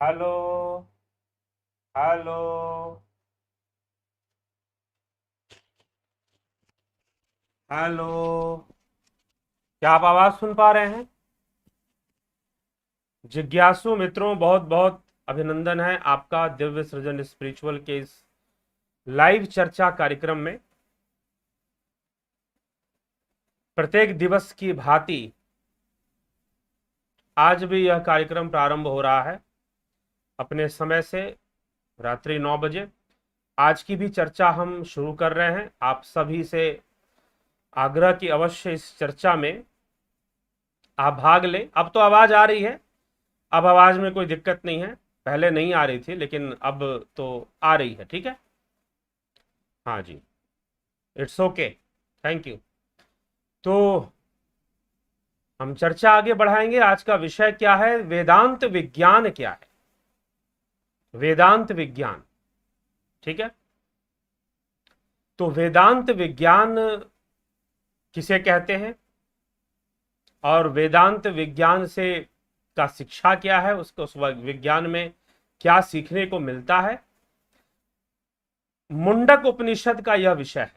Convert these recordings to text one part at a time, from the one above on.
Hello. Hello. Hello. क्या आप आवाज सुन पा रहे हैं? जिज्ञासु मित्रों, बहुत बहुत अभिनंदन है आपका दिव्य सृजन स्पिरिचुअल के इस लाइव चर्चा कार्यक्रम में। प्रत्येक दिवस की भांति आज भी यह कार्यक्रम प्रारंभ हो रहा है अपने समय से, रात्रि 9 बजे। आज की भी चर्चा हम शुरू कर रहे हैं। आप सभी से आग्रह की अवश्य इस चर्चा में आप भाग लें। अब तो आवाज आ रही है, अब आवाज में कोई दिक्कत नहीं है। पहले नहीं आ रही थी लेकिन अब तो आ रही है। ठीक है, हाँ जी, इट्स ओके, थैंक यू। तो हम चर्चा आगे बढ़ाएंगे। आज का विषय क्या है? वेदांत विज्ञान क्या है? वेदांत विज्ञान, ठीक है। तो वेदांत विज्ञान किसे कहते हैं और वेदांत विज्ञान से का शिक्षा क्या है, उसको उस विज्ञान में क्या सीखने को मिलता है, मुंडक उपनिषद का यह विषय है।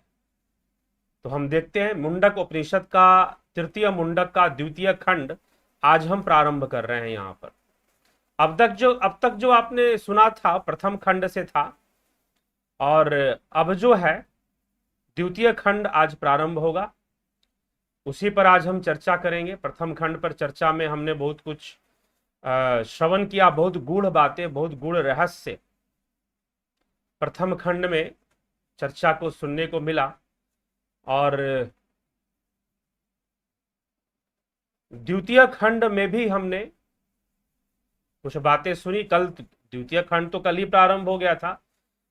तो हम देखते हैं मुंडक उपनिषद का तृतीय मुंडक का द्वितीय खंड आज हम प्रारंभ कर रहे हैं यहां पर। अब तक जो आपने सुना था प्रथम खंड से था, और अब जो है द्वितीय खंड आज प्रारंभ होगा, उसी पर आज हम चर्चा करेंगे। प्रथम खंड पर चर्चा में हमने बहुत कुछ श्रवण किया, बहुत गूढ़ बातें, बहुत गूढ़ रहस्य प्रथम खंड में चर्चा को सुनने को मिला। और द्वितीय खंड में भी हमने कुछ बातें सुनी। कल द्वितीय खंड तो कल ही प्रारंभ हो गया था,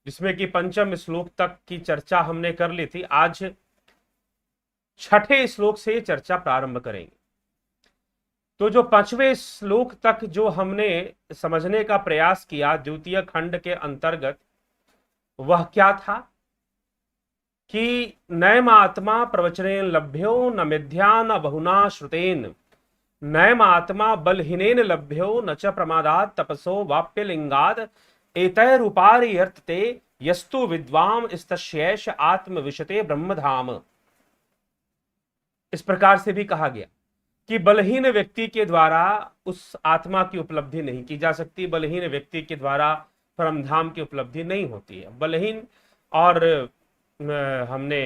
जिसमें कि पंचम श्लोक तक की चर्चा हमने कर ली थी। आज छठे श्लोक से ये चर्चा प्रारंभ करेंगे। तो जो पांचवें श्लोक तक जो हमने समझने का प्रयास किया द्वितीय खंड के अंतर्गत, वह क्या था कि नयमात्मा प्रवचनेन लभ्यो न मिथ्या न बहुना श्रुतेन, नयमात्मा बलहीनेन लभ्यो न च प्रमादात् तपसो वाप्यलिंगाद एतैरुपारि यर्तते यस्तु विद्वाम स्तस्यैष आत्मविशते ब्रह्मधाम। इस प्रकार से भी कहा गया कि बलहीन व्यक्ति के द्वारा उस आत्मा की उपलब्धि नहीं की जा सकती, बलहीन व्यक्ति के द्वारा परमधाम की उपलब्धि नहीं होती है। बलहीन, और हमने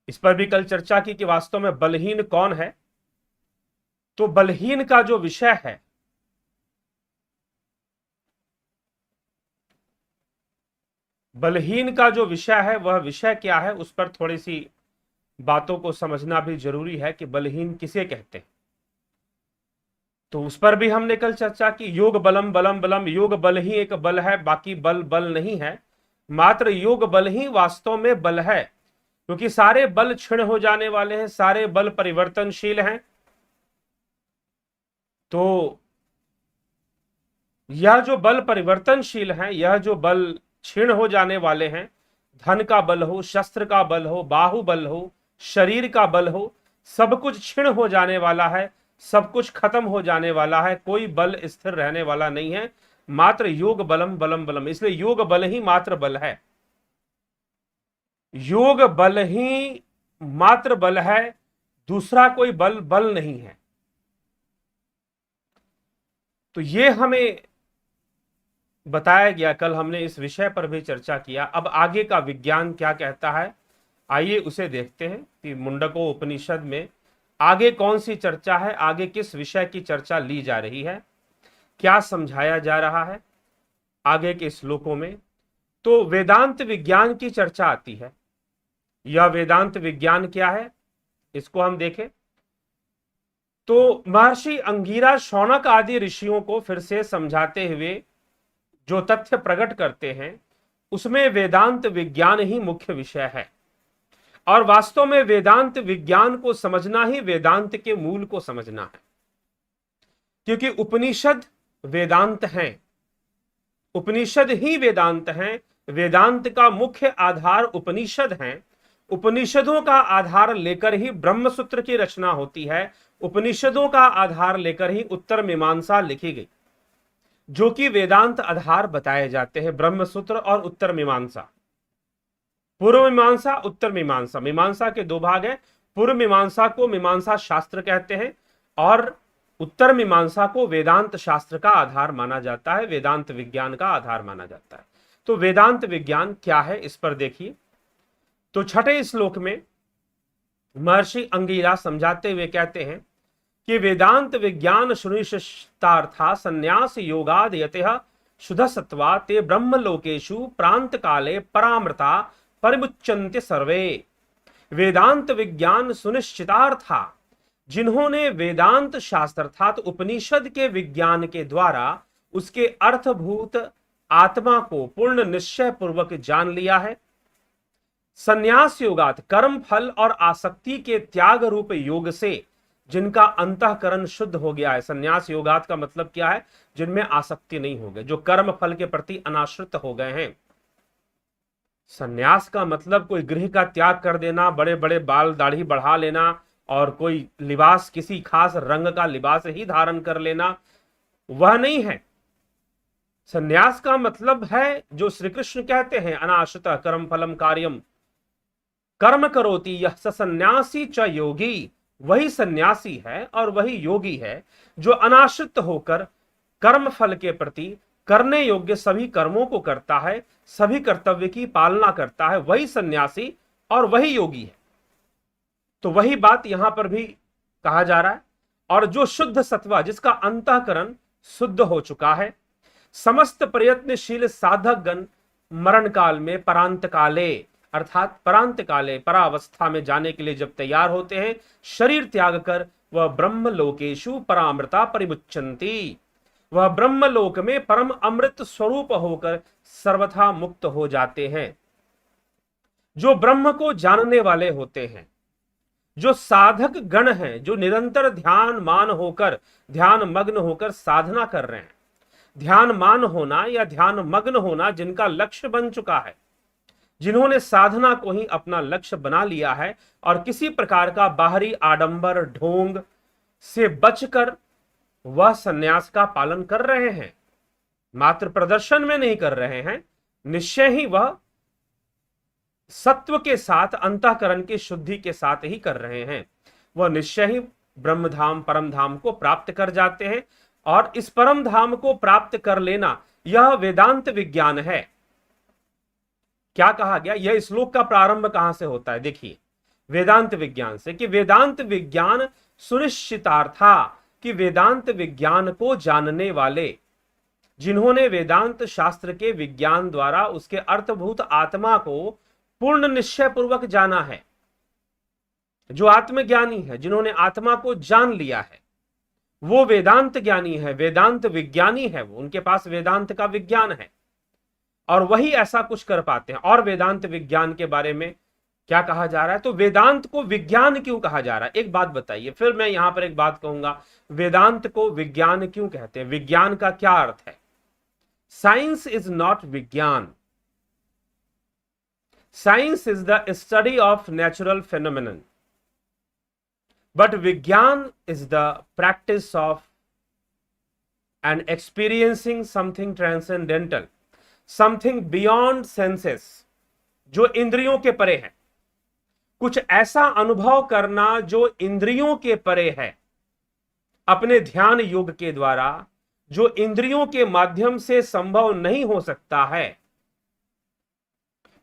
इस पर भी कल चर्चा की कि वास्तव में बलहीन कौन है। तो बलहीन का जो विषय है, बलहीन का जो विषय है वह विषय क्या है, उस पर थोड़ी सी बातों को समझना भी जरूरी है कि बलहीन किसे कहते हैं। तो उस पर भी हमने कल चर्चा की। योग बलम बलम बलम, योग बल ही एक बल है, बाकी बल बल नहीं है। मात्र योग बल ही वास्तव में बल है, क्योंकि सारे बल क्षीण हो जाने वाले हैं, सारे बल परिवर्तनशील हैं। तो यह जो बल परिवर्तनशील हैं, यह जो बल क्षीण हो जाने वाले हैं, धन का बल हो, शस्त्र का बल हो, बाहुबल हो, शरीर का बल हो, सब कुछ क्षीण हो जाने वाला है, सब कुछ खत्म हो जाने वाला है। कोई बल स्थिर रहने वाला नहीं है। मात्र योग बलम बलम बलम, इसलिए योग बल ही मात्र बल है। योग बल ही मात्र बल है, दूसरा कोई बल बल नहीं है। तो ये हमें बताया गया, कल हमने इस विषय पर भी चर्चा किया। अब आगे का विज्ञान क्या कहता है, आइए उसे देखते हैं कि मुंडको उपनिषद में आगे कौन सी चर्चा है, आगे किस विषय की चर्चा ली जा रही है, क्या समझाया जा रहा है आगे के श्लोकों में। तो वेदांत विज्ञान की चर्चा आती है। यह वेदांत विज्ञान क्या है, इसको हम देखें तो महर्षि अंगीरा शौनक आदि ऋषियों को फिर से समझाते हुए जो तथ्य प्रकट करते हैं, उसमें वेदांत विज्ञान ही मुख्य विषय है। और वास्तव में वेदांत विज्ञान को समझना ही वेदांत के मूल को समझना है, क्योंकि उपनिषद वेदांत हैं, उपनिषद ही वेदांत हैं। वेदांत का मुख्य आधार उपनिषद हैं। उपनिषदों का आधार लेकर ही ब्रह्मसूत्र की रचना होती है, उपनिषदों का आधार लेकर ही उत्तर मीमांसा लिखी गई। जो कि वेदांत आधार बताए जाते हैं, ब्रह्मसूत्र और उत्तर मीमांसा। पूर्व मीमांसा, उत्तर मीमांसा। मीमांसा के दो भाग हैं। पूर्व मीमांसा को मीमांसा शास्त्र कहते हैं और उत्तर मीमांसा को वेदांत शास्त्र का आधार माना जाता है, वेदांत विज्ञान का आधार माना जाता है। तो वेदांत विज्ञान क्या है, इस पर देखिए। तो छठे श्लोक में महर्षि अंगिरा समझाते हुए कहते हैं कि वेदांत विज्ञान सुनिश्चितार्था संन्यास योगाद यतः शुद्ध सत्वा ते ब्रह्म लोकेशु प्रांत काले परामृता परिमुच्यन्ते सर्वे। वेदांत विज्ञान सुनिश्चितार्था, जिन्होंने वेदांत शास्त्र अर्थात उपनिषद के विज्ञान के द्वारा उसके अर्थभूत आत्मा को पूर्ण निश्चय पूर्वक जान लिया है। संन्यास योगात, कर्म फल और आसक्ति के त्याग रूप योग से जिनका अंतःकरण शुद्ध हो गया है। संन्यास योगात का मतलब क्या है? जिनमें आसक्ति नहीं हो गई, जो कर्म फल के प्रति अनाश्रित हो गए हैं। संन्यास का मतलब कोई गृह का त्याग कर देना, बड़े बड़े बाल दाढ़ी बढ़ा लेना और कोई लिबास, किसी खास रंग का लिबास ही धारण कर लेना, वह नहीं है। संन्यास का मतलब है जो श्री कृष्ण कहते हैं, अनाश्रित कर्म फलम कार्यम कर्म करोति यह सन्यासी च योगी। वही सन्यासी है और वही योगी है जो अनाश्रित होकर कर्म फल के प्रति करने योग्य सभी कर्मों को करता है, सभी कर्तव्य की पालना करता है। वही सन्यासी और वही योगी है। तो वही बात यहां पर भी कहा जा रहा है। और जो शुद्ध सत्वा, जिसका अंतःकरण शुद्ध हो चुका है, समस्त प्रयत्नशील साधक गण मरण काल में परांत काले अर्थात परांत काले परावस्था में जाने के लिए जब तैयार होते हैं, शरीर त्याग कर वह ब्रह्म लोकेशु परामृता परिमुच्यन्ति, वह ब्रह्म लोक में परम अमृत स्वरूप होकर सर्वथा मुक्त हो जाते हैं। जो ब्रह्म को जानने वाले होते हैं, जो साधक गण हैं, जो निरंतर ध्यान मग्न होकर साधना कर रहे हैं। ध्यान मान होना या ध्यान मग्न होना जिनका लक्ष्य बन चुका है, जिन्होंने साधना को ही अपना लक्ष्य बना लिया है और किसी प्रकार का बाहरी आडंबर ढोंग से बचकर वह सन्यास का पालन कर रहे हैं। मात्र प्रदर्शन में नहीं कर रहे हैं, निश्चय ही वह सत्व के साथ अंतःकरण की शुद्धि के साथ ही कर रहे हैं। वह निश्चय ही ब्रह्मधाम परम धाम को प्राप्त कर जाते हैं। और इस परम धाम को प्राप्त कर लेना यह वेदांत विज्ञान है। क्या कहा गया? यह श्लोक का प्रारंभ कहां से होता है? देखिए, वेदांत विज्ञान से, कि वेदांत विज्ञान सुनिश्चितार्था, कि वेदांत विज्ञान को जानने वाले, जिन्होंने वेदांत शास्त्र के विज्ञान द्वारा उसके अर्थभूत आत्मा को पूर्ण निश्चय पूर्वक जाना है, जो आत्मज्ञानी है, जिन्होंने आत्मा को जान लिया है, वो वेदांत ज्ञानी है, वेदांत विज्ञानी है। वो, उनके पास वेदांत का विज्ञान है और वही ऐसा कुछ कर पाते हैं। और वेदांत विज्ञान के बारे में क्या कहा जा रहा है? तो वेदांत को विज्ञान क्यों कहा जा रहा है? एक बात बताइए, फिर मैं यहां पर एक बात कहूंगा। वेदांत को विज्ञान क्यों कहते हैं? विज्ञान का क्या अर्थ है? Science is not vigyan. Science is the study of natural phenomenon, but vigyan is the practice of and experiencing something transcendental, something beyond senses, जो इंद्रियों के परे है। कुछ ऐसा अनुभव करना जो इंद्रियों के परे है, अपने ध्यान योग के द्वारा, जो इंद्रियों के माध्यम से संभव नहीं हो सकता है।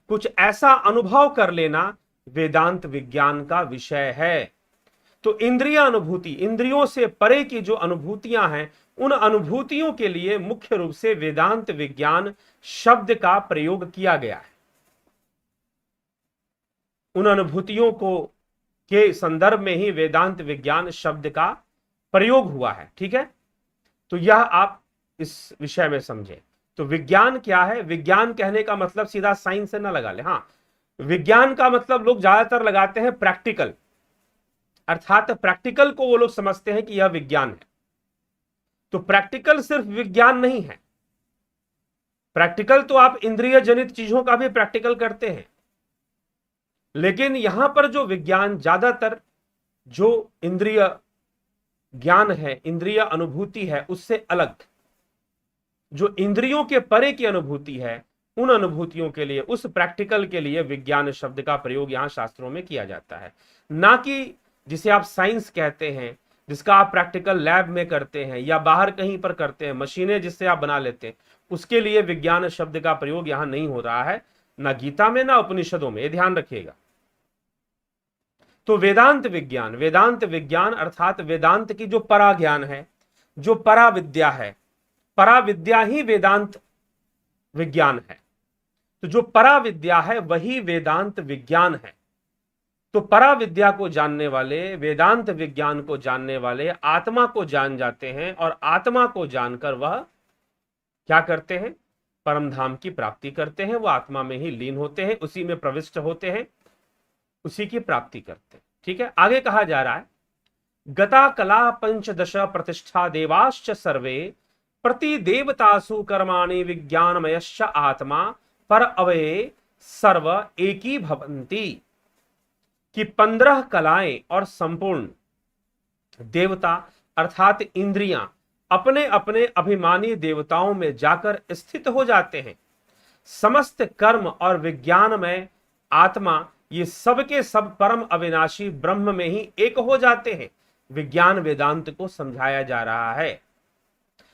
कुछ ऐसा अनुभव कर लेना वेदांत विज्ञान का विषय है। तो इंद्रिय अनुभूति, इंद्रियों से परे की जो अनुभूतियां हैं, उन अनुभूतियों के लिए मुख्य रूप से वेदांत विज्ञान शब्द का प्रयोग किया गया है। उन अनुभूतियों को के संदर्भ में ही वेदांत विज्ञान शब्द का प्रयोग हुआ है। ठीक है, तो यह आप इस विषय में समझें। तो विज्ञान क्या है? विज्ञान कहने का मतलब सीधा साइंस से ना लगा ले। हाँ, विज्ञान का मतलब लोग ज्यादातर लगाते हैं प्रैक्टिकल, अर्थात प्रैक्टिकल को वो लोग समझते हैं कि यह विज्ञान है। तो प्रैक्टिकल सिर्फ विज्ञान नहीं है। प्रैक्टिकल तो आप इंद्रिय जनित चीजों का भी प्रैक्टिकल करते हैं, लेकिन यहां पर जो विज्ञान ज्यादातर जो इंद्रिय ज्ञान है, इंद्रिय अनुभूति है, उससे अलग। जो इंद्रियों के परे की अनुभूति है, उन अनुभूतियों के लिए, उस प्रैक्टिकल के लिए विज्ञान शब्द का प्रयोग यहां शास्त्रों में किया जाता है। ना कि जिसे आप साइंस कहते हैं, जिसका आप प्रैक्टिकल लैब में करते हैं या बाहर कहीं पर करते हैं, मशीनें जिससे आप बना लेते हैं, उसके लिए विज्ञान शब्द का प्रयोग यहां नहीं हो रहा है, ना गीता में ना उपनिषदों में, ये ध्यान रखिएगा। तो वेदांत विज्ञान अर्थात वेदांत की जो परा ज्ञान है, जो परा विद्या है, परा विद्या ही वेदांत विज्ञान है। तो जो परा विद्या है वही वेदांत विज्ञान है। तो परा विद्या को जानने वाले, वेदांत विज्ञान को जानने वाले आत्मा को जान जाते हैं, और आत्मा को जानकर वह क्या करते हैं? परम धाम की प्राप्ति करते हैं। वो आत्मा में ही लीन होते हैं, उसी में प्रविष्ट होते हैं, उसी की प्राप्ति करते हैं। ठीक है, आगे कहा जा रहा है, गता कला पंचदश प्रतिष्ठा देवाश्च सर्वे प्रति देवतासु कर्माणि विज्ञानमयश्च आत्मा पर अवये सर्व एकी भवन्ति। कि 15 कलाएं और संपूर्ण देवता अर्थात इंद्रियां अपने अपने अभिमानी देवताओं में जाकर स्थित हो जाते हैं। समस्त कर्म और विज्ञान में आत्मा, ये सब के सब परम अविनाशी ब्रह्म में ही एक हो जाते हैं। विज्ञान वेदांत को समझाया जा रहा है।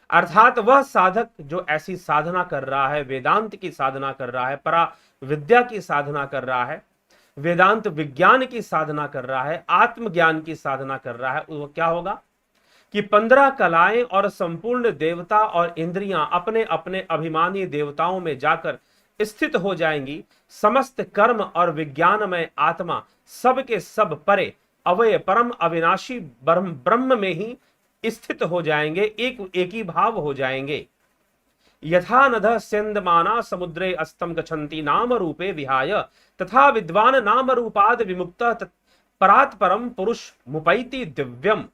अर्थात वह साधक जो ऐसी साधना कर रहा है, वेदांत की साधना कर रहा है, परा विद्या की साधना कर रहा है, वेदांत विज्ञान की साधना कर रहा है, आत्मज्ञान की साधना कर रहा है, वो क्या होगा कि 15 कलाएं और संपूर्ण देवता और इंद्रियां अपने अपने अभिमानी देवताओं में जाकर स्थित हो जाएंगी। समस्त कर्म और विज्ञान में आत्मा सब के सब परे अवय परम अविनाशी ब्रह्म में ही स्थित हो जाएंगे, एक ही भाव हो जाएंगे। यथा नदः स्यन्दमाना समुद्रे अस्तम गच्छन्ति नाम रूपे विहाय तथा विद्वान नाम रूपाद विमुक्तः परात् परम पुरुष मुपैति दिव्यम।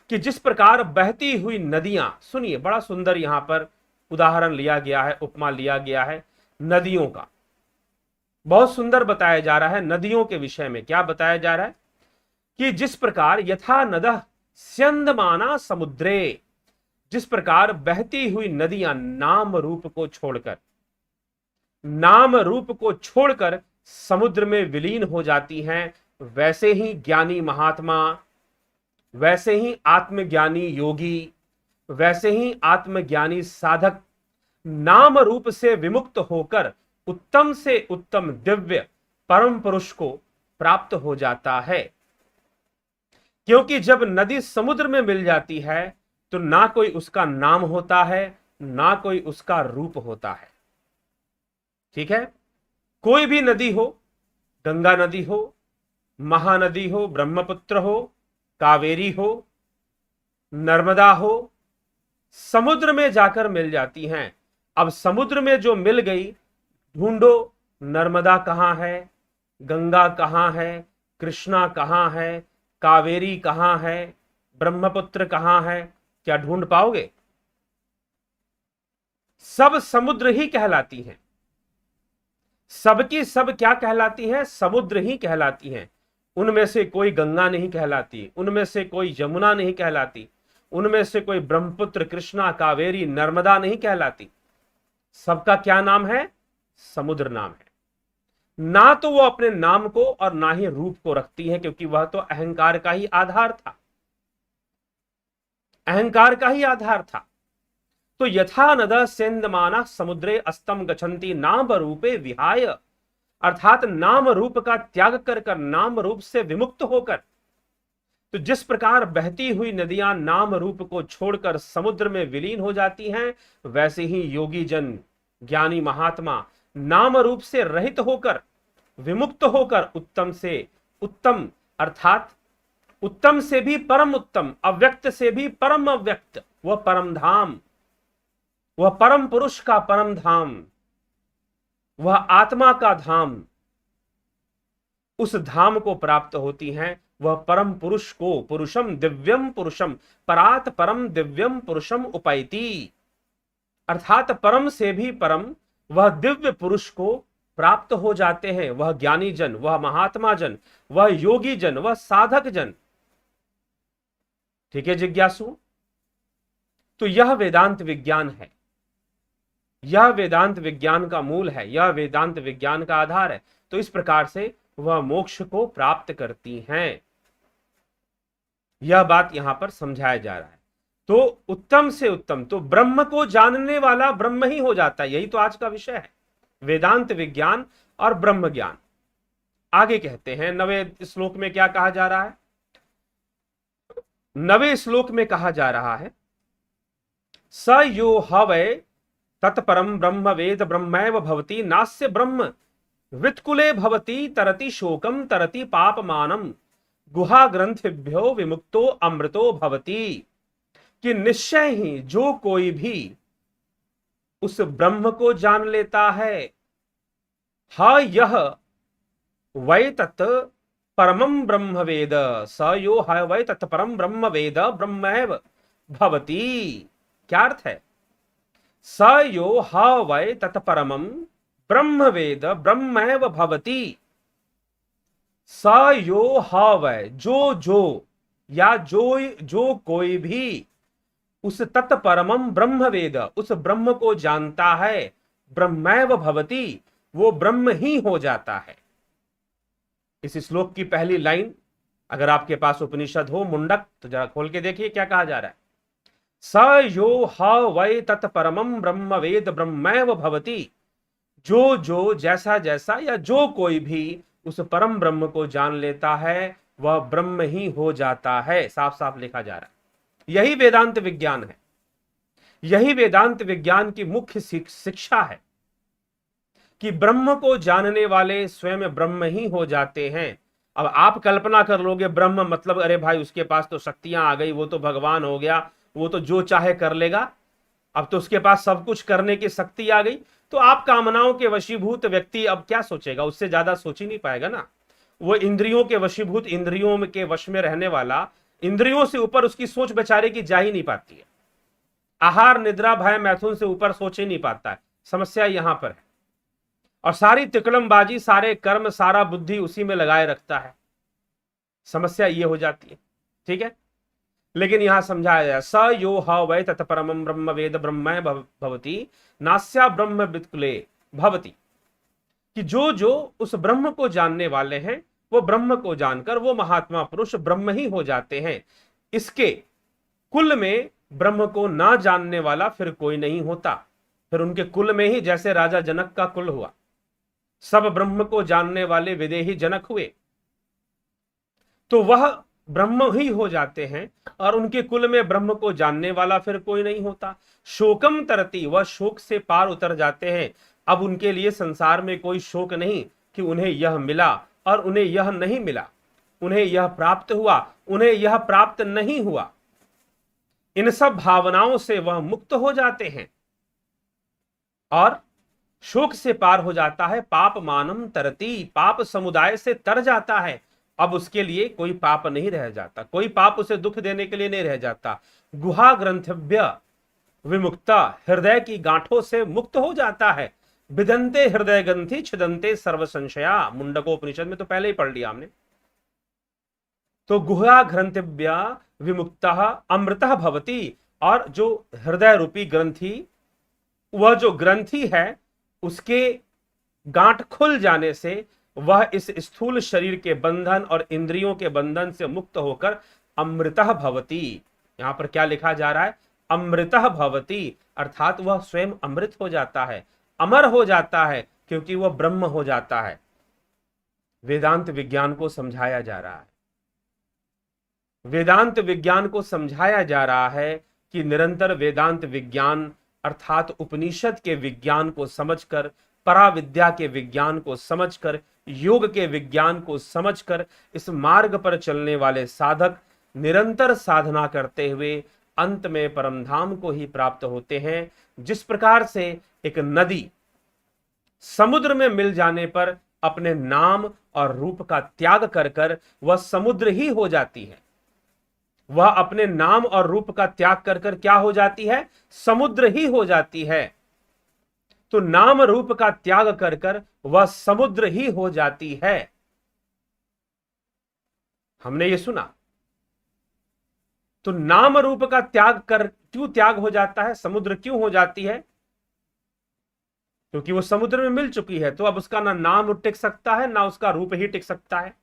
कि जिस प्रकार बहती हुई नदियां, सुनिए बड़ा सुंदर यहां पर उदाहरण लिया गया है, उपमा लिया गया है नदियों का, बहुत सुंदर बताया जा रहा है। नदियों के विषय में क्या बताया जा रहा है कि जिस प्रकार यथा नदः स्यन्दमाना समुद्रे, जिस प्रकार बहती हुई नदियां नाम रूप को छोड़कर समुद्र में विलीन हो जाती हैं, वैसे ही ज्ञानी महात्मा, वैसे ही आत्मज्ञानी योगी, वैसे ही आत्मज्ञानी साधक नाम रूप से विमुक्त होकर उत्तम से उत्तम दिव्य परम पुरुष को प्राप्त हो जाता है। क्योंकि जब नदी समुद्र में मिल जाती है तो ना कोई उसका नाम होता है, ना कोई उसका रूप होता है। ठीक है, कोई भी नदी हो, गंगा नदी हो, महानदी हो, ब्रह्मपुत्र हो, कावेरी हो, नर्मदा हो, समुद्र में जाकर मिल जाती हैं। अब समुद्र में जो मिल गई, ढूंढो नर्मदा कहां है, गंगा कहां है, कृष्णा कहां है, कावेरी कहां है, ब्रह्मपुत्र कहां है, क्या ढूंढ पाओगे? सब समुद्र ही कहलाती हैं। सबकी सब क्या कहलाती हैं? समुद्र ही कहलाती हैं। उनमें से कोई गंगा नहीं कहलाती, उनमें से कोई यमुना नहीं कहलाती, उनमें से कोई ब्रह्मपुत्र, कृष्णा, कावेरी, नर्मदा नहीं कहलाती। सबका क्या नाम है? समुद्र नाम है। ना तो वो अपने नाम को और ना ही रूप को रखती है, क्योंकि वह तो अहंकार का ही आधार था, अहंकार का ही आधार था। तो यथा नदः स्यन्दमाना समुद्रे अस्तम गच्छन्ति नाम रूपे विहाय, अर्थात नाम रूप का त्याग कर नाम रूप से विमुक्त होकर, तो जिस प्रकार बहती हुई नदियां नाम रूप को छोड़कर समुद्र में विलीन हो जाती हैं, वैसे ही योगी जन, ज्ञानी महात्मा नाम रूप से रहित होकर, विमुक्त होकर उत्तम से उत्तम, अर्थात उत्तम से भी परम उत्तम, अव्यक्त से भी परम अव्यक्त, वह परम धाम, वह परम पुरुष का परम धाम, वह आत्मा का धाम, उस धाम को प्राप्त होती हैं। वह परम पुरुष को, पुरुषम दिव्यम पुरुषम परात परम दिव्यम पुरुषम उपैति, अर्थात परम से भी परम वह दिव्य पुरुष को प्राप्त हो जाते हैं। वह ज्ञानी जन, वह महात्मा जन, वह योगी जन, वह साधक जन। ठीक है जिज्ञासु, तो यह वेदांत विज्ञान है। यह वेदांत विज्ञान का मूल है, यह वेदांत विज्ञान का आधार है। तो इस प्रकार से वह मोक्ष को प्राप्त करती हैं। यह बात यहां पर समझाया जा रहा है। तो उत्तम से उत्तम, तो ब्रह्म को जानने वाला ब्रह्म ही हो जाता है। यही तो आज का विषय है, वेदांत विज्ञान और ब्रह्म ज्ञान। आगे कहते हैं 9वें श्लोक में क्या कहा जा रहा है। 9वें श्लोक में कहा जा रहा है, स यो ह वै तत्परम ब्रह्म वेद ब्रह्मैव भवति नास्य ब्रह्म वित्कुले भवति तरति शोकम तरति पापमानम गुहा ग्रंथिभ्यो विमुक्तो अमृतो भवति। कि निश्चय ही जो कोई भी उस ब्रह्म को जान लेता है, हा यह वै तत् परमं ब्रह्म वेद, स यो ह वै तत् परम ब्रह्म वेद ब्रह्मैव भवति। क्या अर्थ है? स यो ह वै तत् परमं ब्रह्म वेद ब्रह्मैव भवति। स यो ह वै, जो या जो कोई भी उस तत्परमं ब्रह्म वेद, उस ब्रह्म को जानता है, ब्रह्मैव भवति, वो ब्रह्म ही हो जाता है। इस श्लोक की पहली लाइन, अगर आपके पास उपनिषद हो मुंडक, तो जरा खोल के देखिए क्या कहा जा रहा है। स यो ह वै तत्परमं ब्रह्म वेद ब्रह्मैव भवति। जो जैसा जैसा या जो कोई भी उस परम ब्रह्म को जान लेता है, वह ब्रह्म ही हो जाता है। साफ साफ लिखा जा रहा है। यही वेदांत विज्ञान है, यही वेदांत विज्ञान की मुख्य शिक्षा है कि ब्रह्म को जानने वाले स्वयं ब्रह्म ही हो जाते हैं। अब आप कल्पना कर लोगे ब्रह्म मतलब अरे भाई उसके पास तो शक्तियां आ गई, वो तो भगवान हो गया, वो तो जो चाहे कर लेगा, अब तो उसके पास सब कुछ करने की शक्ति आ गई। तो आप कामनाओं के वशीभूत व्यक्ति अब क्या सोचेगा? उससे ज्यादा सोच ही नहीं पाएगा ना। वो इंद्रियों के वशीभूत, इंद्रियों के वश में रहने वाला, इंद्रियों से ऊपर उसकी सोच बेचारे की जा ही नहीं पाती है। आहार निद्रा भय मैथुन से ऊपर सोच ही नहीं पाता है। समस्या यहां पर है। और सारी तिकड़मबाजी, सारे कर्म, सारा बुद्धि उसी में लगाए रखता है। समस्या ये हो जाती है। ठीक है, लेकिन यहां समझाया जाए, स यो ह वै तत्परमं ब्रह्म वेद ब्रह्म भवति नास्या ब्रह्म वित्कुले भवति। कि जो उस ब्रह्म को जानने वाले हैं, वो ब्रह्म को जानकर वो महात्मा पुरुष ब्रह्म ही हो जाते हैं। इसके कुल में ब्रह्म को ना जानने वाला फिर कोई नहीं होता। फिर उनके कुल में ही जैसे राजा जनक का कुल हुआ, सब ब्रह्म को जानने वाले विदेही जनक हुए, तो वह ब्रह्म ही हो जाते हैं। और उनके कुल में ब्रह्म को जानने वाला फिर कोई नहीं होता। शोकम तरती, वह शोक से पार उतर जाते हैं। अब उनके लिए संसार में कोई शोक नहीं कि उन्हें यह मिला और उन्हें यह नहीं मिला, उन्हें यह प्राप्त हुआ, उन्हें यह प्राप्त नहीं हुआ। इन सब भावनाओं से वह मुक्त हो जाते हैं और शोक से पार हो जाता है। पाप मानम तरती, पाप समुदाय से तर जाता है। अब उसके लिए कोई पाप नहीं रह जाता, कोई पाप उसे दुख देने के लिए नहीं रह जाता। गुहा ग्रंथिभ्य विमुक्ता, हृदय की गांठों से मुक्त हो जाता है। विदंते हृदय ग्रंथि छिदंते सर्व संशया, मुंडकोपनिषद में तो पहले ही पढ़ लिया हमने। तो गुहा ग्रंथिभ्य विमुक्ता अमृतः भवति, और जो हृदय रूपी ग्रंथि, वह जो ग्रंथि है उसके गांठ खुल जाने से वह इस स्थूल शरीर के बंधन और इंद्रियों के बंधन से मुक्त होकर अमृतः भवति। यहां पर क्या लिखा जा रहा है? अमृतः भवति, अर्थात वह स्वयं अमृत हो जाता है, अमर हो जाता है, क्योंकि वह ब्रह्म हो जाता है। वेदांत विज्ञान को समझाया जा रहा है, वेदांत विज्ञान को समझाया जा रहा है कि निरंतर वेदांत विज्ञान अर्थात उपनिषद के विज्ञान को समझकर, पराविद्या के विज्ञान को समझकर, योग के विज्ञान को समझकर इस मार्ग पर चलने वाले साधक निरंतर साधना करते हुए अंत में परमधाम को ही प्राप्त होते हैं। जिस प्रकार से एक नदी समुद्र में मिल जाने पर अपने नाम और रूप का त्याग कर कर वह समुद्र ही हो जाती है, वह अपने नाम और रूप का त्याग कर कर क्या हो जाती है? समुद्र ही हो जाती है। तो नाम रूप का त्याग कर कर वह समुद्र ही हो जाती है। हमने ये सुना। तो नाम रूप का त्याग कर क्यों त्याग हो जाता है? समुद्र क्यों हो जाती है? क्योंकि वो समुद्र में मिल चुकी है, तो अब उसका ना नाम टिक सकता है ना उसका रूप ही टिक सकता है।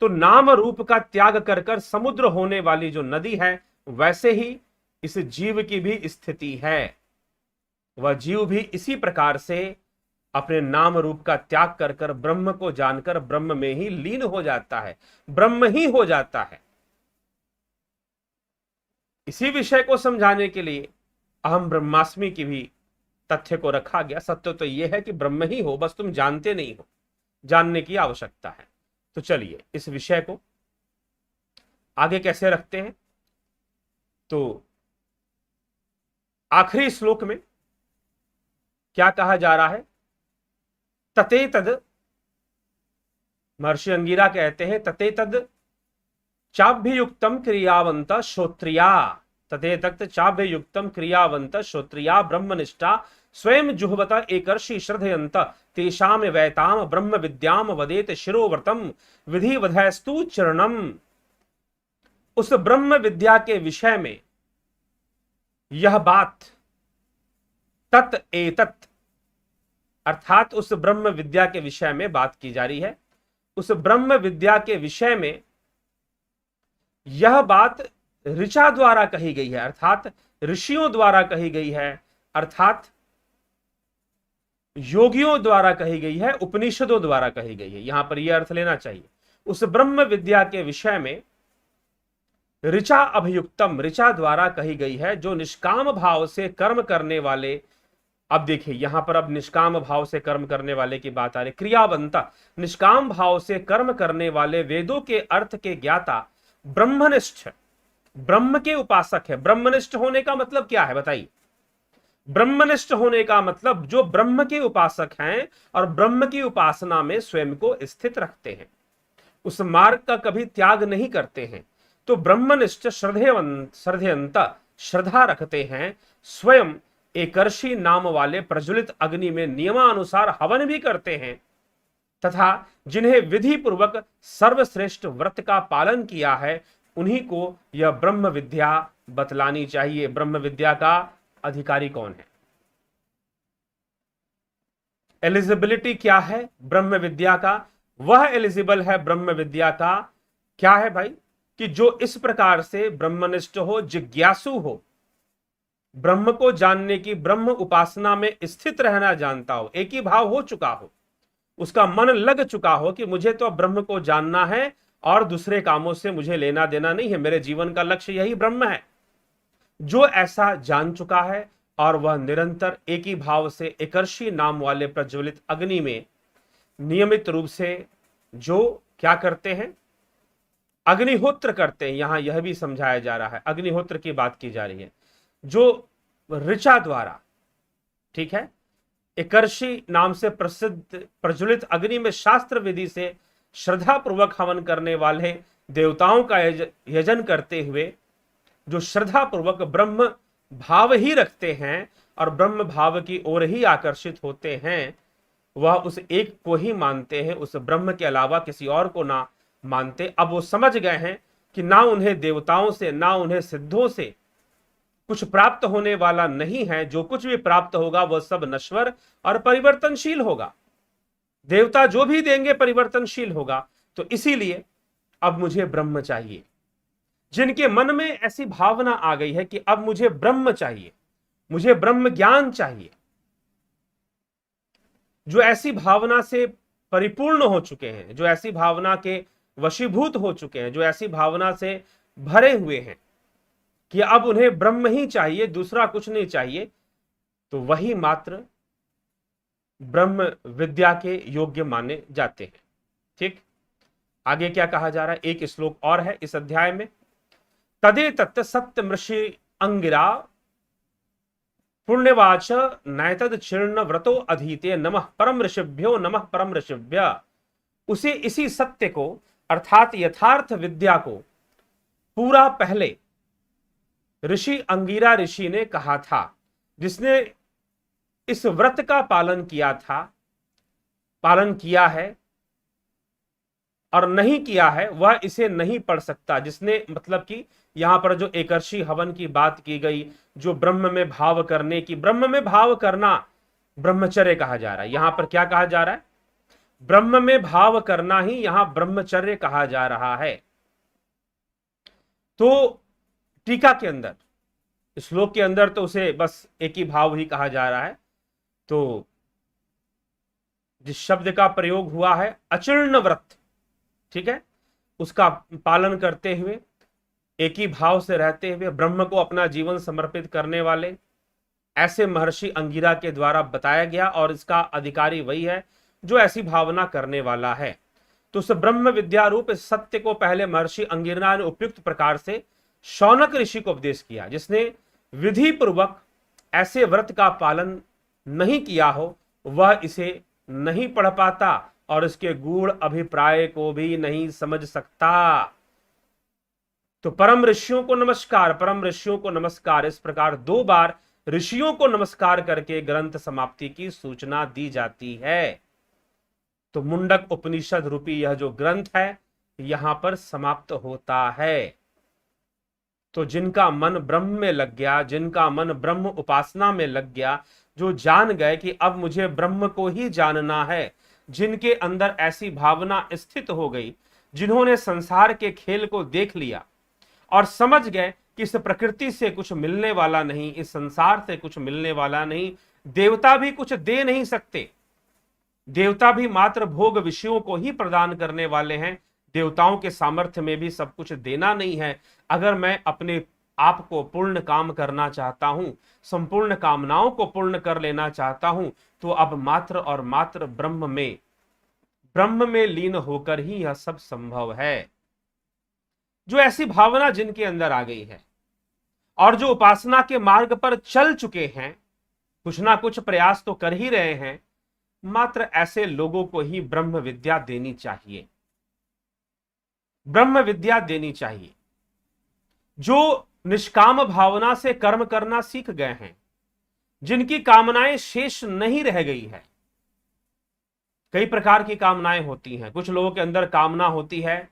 तो नाम रूप का त्याग कर कर समुद्र होने वाली जो नदी है, वैसे ही इस जीव की भी स्थिति है। वह जीव भी इसी प्रकार से अपने नाम रूप का त्याग कर कर ब्रह्म को जानकर ब्रह्म में ही लीन हो जाता है, ब्रह्म ही हो जाता है। इसी विषय को समझाने के लिए अहम ब्रह्मास्मि की भी तथ्य को रखा गया। सत्य तो यह है कि ब्रह्म ही हो, बस तुम जानते नहीं हो, जानने की आवश्यकता है। तो चलिए इस विषय को आगे कैसे रखते हैं। तो आखिरी श्लोक में क्या कहा जा रहा है, तते तद, महर्षि अंगिरा कहते हैं तते तद चाभ्ययुक्तम क्रियावंत श्रोत्रिया, तते तक्त चाभ्ययुक्तम क्रियावंत श्रोत्रिया ब्रह्मनिष्ठा स्वयं जुहवत एकर्षि श्रद्धयंत तेषाम वैताम ब्रह्म विद्याम वदेत शिरोव्रतम विधि वधस्तु चरणम। उस ब्रह्म विद्या के विषय में यह बात, तत् एतत्, अर्थात उस ब्रह्म विद्या के विषय में बात की जा रही है। उस ब्रह्म विद्या के विषय में यह बात ऋचा द्वारा कही गई है, अर्थात ऋषियों द्वारा कही गई है, अर्थात योगियों द्वारा कही गई है, उपनिषदों द्वारा कही गई है। यहां पर यह अर्थ लेना चाहिए। उस ब्रह्म विद्या के विषय में ऋचा अभियुक्तम, ऋचा द्वारा कही गई है, जो निष्काम भाव से कर्म करने वाले। अब देखिए यहां पर अब निष्काम भाव से कर्म करने वाले की बात आ रही। क्रियावंता, निष्काम भाव से कर्म करने वाले, वेदों के अर्थ के ज्ञाता, ब्रह्मनिष्ठ, ब्रह्म के उपासक है। ब्रह्मनिष्ठ होने का मतलब क्या है बताइए। ब्रह्मनिष्ठ होने का मतलब जो ब्रह्म के उपासक हैं और ब्रह्म की उपासना में स्वयं को स्थित रखते हैं, उस मार्ग का कभी त्याग नहीं करते हैं। तो ब्रह्मनिष्ठ श्रद्धेयंत, श्रद्धा रखते हैं, स्वयं एकर्षि नाम वाले प्रज्वलित अग्नि में नियमानुसार हवन भी करते हैं, तथा जिन्हें विधि पूर्वक सर्वश्रेष्ठ व्रत का पालन किया है, उन्हीं को यह ब्रह्म विद्या बतलानी चाहिए। ब्रह्म विद्या का अधिकारी कौन है, एलिजिबिलिटी क्या है ब्रह्म विद्या का। वह एलिजिबल है ब्रह्म विद्या का, क्या है भाई, कि जो इस प्रकार से ब्रह्मनिष्ठ हो, जिज्ञासु हो, ब्रह्म को जानने की, ब्रह्म उपासना में स्थित रहना जानता हो, एक ही भाव हो चुका हो, उसका मन लग चुका हो कि मुझे तो ब्रह्म को जानना है और दूसरे कामों से मुझे लेना देना नहीं है, मेरे जीवन का लक्ष्य यही ब्रह्म है। जो ऐसा जान चुका है और वह निरंतर एक ही भाव से एकर्षि नाम वाले प्रज्वलित अग्नि में नियमित रूप से जो क्या करते हैं, अग्निहोत्र करते हैं। यहां यह भी समझाया जा रहा है, अग्निहोत्र की बात की जा रही है, जो ऋचा द्वारा, ठीक है, एकर्षि नाम से प्रसिद्ध प्रज्वलित अग्नि में शास्त्र विधि से श्रद्धा पूर्वक हवन करने वाले देवताओं का यजन करते हुए, जो श्रद्धा पूर्वक ब्रह्म भाव ही रखते हैं और ब्रह्म भाव की ओर ही आकर्षित होते हैं, वह उस एक को ही मानते हैं, उस ब्रह्म के अलावा किसी और को ना मानते। अब वो समझ गए हैं कि ना उन्हें देवताओं से ना उन्हें सिद्धों से कुछ प्राप्त होने वाला नहीं है, जो कुछ भी प्राप्त होगा वह सब नश्वर और परिवर्तनशील होगा, देवता जो भी देंगे परिवर्तनशील होगा। तो इसीलिए अब मुझे ब्रह्म चाहिए। जिनके मन में ऐसी भावना आ गई है कि अब मुझे ब्रह्म चाहिए, मुझे ब्रह्म ज्ञान चाहिए, जो ऐसी भावना से परिपूर्ण हो चुके हैं, जो ऐसी भावना के वशीभूत हो चुके हैं, जो ऐसी भावना से भरे हुए हैं कि अब उन्हें ब्रह्म ही चाहिए, दूसरा कुछ नहीं चाहिए, तो वही मात्र ब्रह्म विद्या के योग्य माने जाते हैं। ठीक, आगे क्या कहा जा रहा है, एक श्लोक और है इस अध्याय में। तदे तत् सत्य मृषि अंगिरा पुण्यवाच नैतद चीर्ण व्रतो अधीते नमः परम ऋषिभ्यो नमः परम ऋषिभ्य। उसे इसी सत्य को अर्थात यथार्थ विद्या को पूरा पहले ऋषि अंगिरा ऋषि ने कहा था, जिसने इस व्रत का पालन किया था, पालन किया है और नहीं किया है वह इसे नहीं पढ़ सकता। जिसने मतलब कि यहां पर जो एकर्षि हवन की बात की गई, जो ब्रह्म में भाव करने की, ब्रह्म में भाव करना ब्रह्मचर्य कहा जा रहा है। यहां पर क्या कहा जा रहा है? ब्रह्म में भाव करना ही यहां ब्रह्मचर्य कहा जा रहा है। तो टीका के अंदर, श्लोक के अंदर तो उसे बस एक ही भाव ही कहा जा रहा है। तो जिस शब्द का प्रयोग हुआ है अचूर्ण व्रत, ठीक है, उसका पालन करते हुए, एक ही भाव से रहते हुए, ब्रह्म को अपना जीवन समर्पित करने वाले, ऐसे महर्षि अंगिरा के द्वारा बताया गया। और इसका अधिकारी वही है जो ऐसी भावना करने वाला है। तो उस ब्रह्म विद्या रूप इस सत्य को पहले महर्षि अंगिरा ने उपयुक्त प्रकार से शौनक ऋषि को उपदेश किया। जिसने विधि पूर्वक ऐसे व्रत का पालन नहीं किया हो वह इसे नहीं पढ़ पाता और इसके गूढ़ अभिप्राय को भी नहीं समझ सकता। तो परम ऋषियों को नमस्कार, परम ऋषियों को नमस्कार, इस प्रकार 2 बार ऋषियों को नमस्कार करके ग्रंथ समाप्ति की सूचना दी जाती है। तो मुंडक उपनिषद रूपी यह जो ग्रंथ है यहां पर समाप्त होता है। तो जिनका मन ब्रह्म में लग गया, जिनका मन ब्रह्म उपासना में लग गया, जो जान गए कि अब मुझे ब्रह्म को ही जानना है, जिनके अंदर ऐसी भावना स्थित हो गई, जिन्होंने संसार के खेल को देख लिया और समझ गए कि इस प्रकृति से कुछ मिलने वाला नहीं, इस संसार से कुछ मिलने वाला नहीं, देवता भी कुछ दे नहीं सकते, देवता भी मात्र भोग विषयों को ही प्रदान करने वाले हैं, देवताओं के सामर्थ्य में भी सब कुछ देना नहीं है। अगर मैं अपने आप को पूर्ण काम करना चाहता हूं, संपूर्ण कामनाओं को पूर्ण कर लेना चाहता हूं, तो अब मात्र और मात्र ब्रह्म में लीन होकर ही यह सब संभव है। जो ऐसी भावना जिनके अंदर आ गई है और जो उपासना के मार्ग पर चल चुके हैं, कुछ ना कुछ प्रयास तो कर ही रहे हैं, मात्र ऐसे लोगों को ही ब्रह्म विद्या देनी चाहिए, ब्रह्म विद्या देनी चाहिए। जो निष्काम भावना से कर्म करना सीख गए हैं, जिनकी कामनाएं शेष नहीं रह गई है। कई प्रकार की कामनाएं होती हैं। कुछ लोगों के अंदर कामना होती है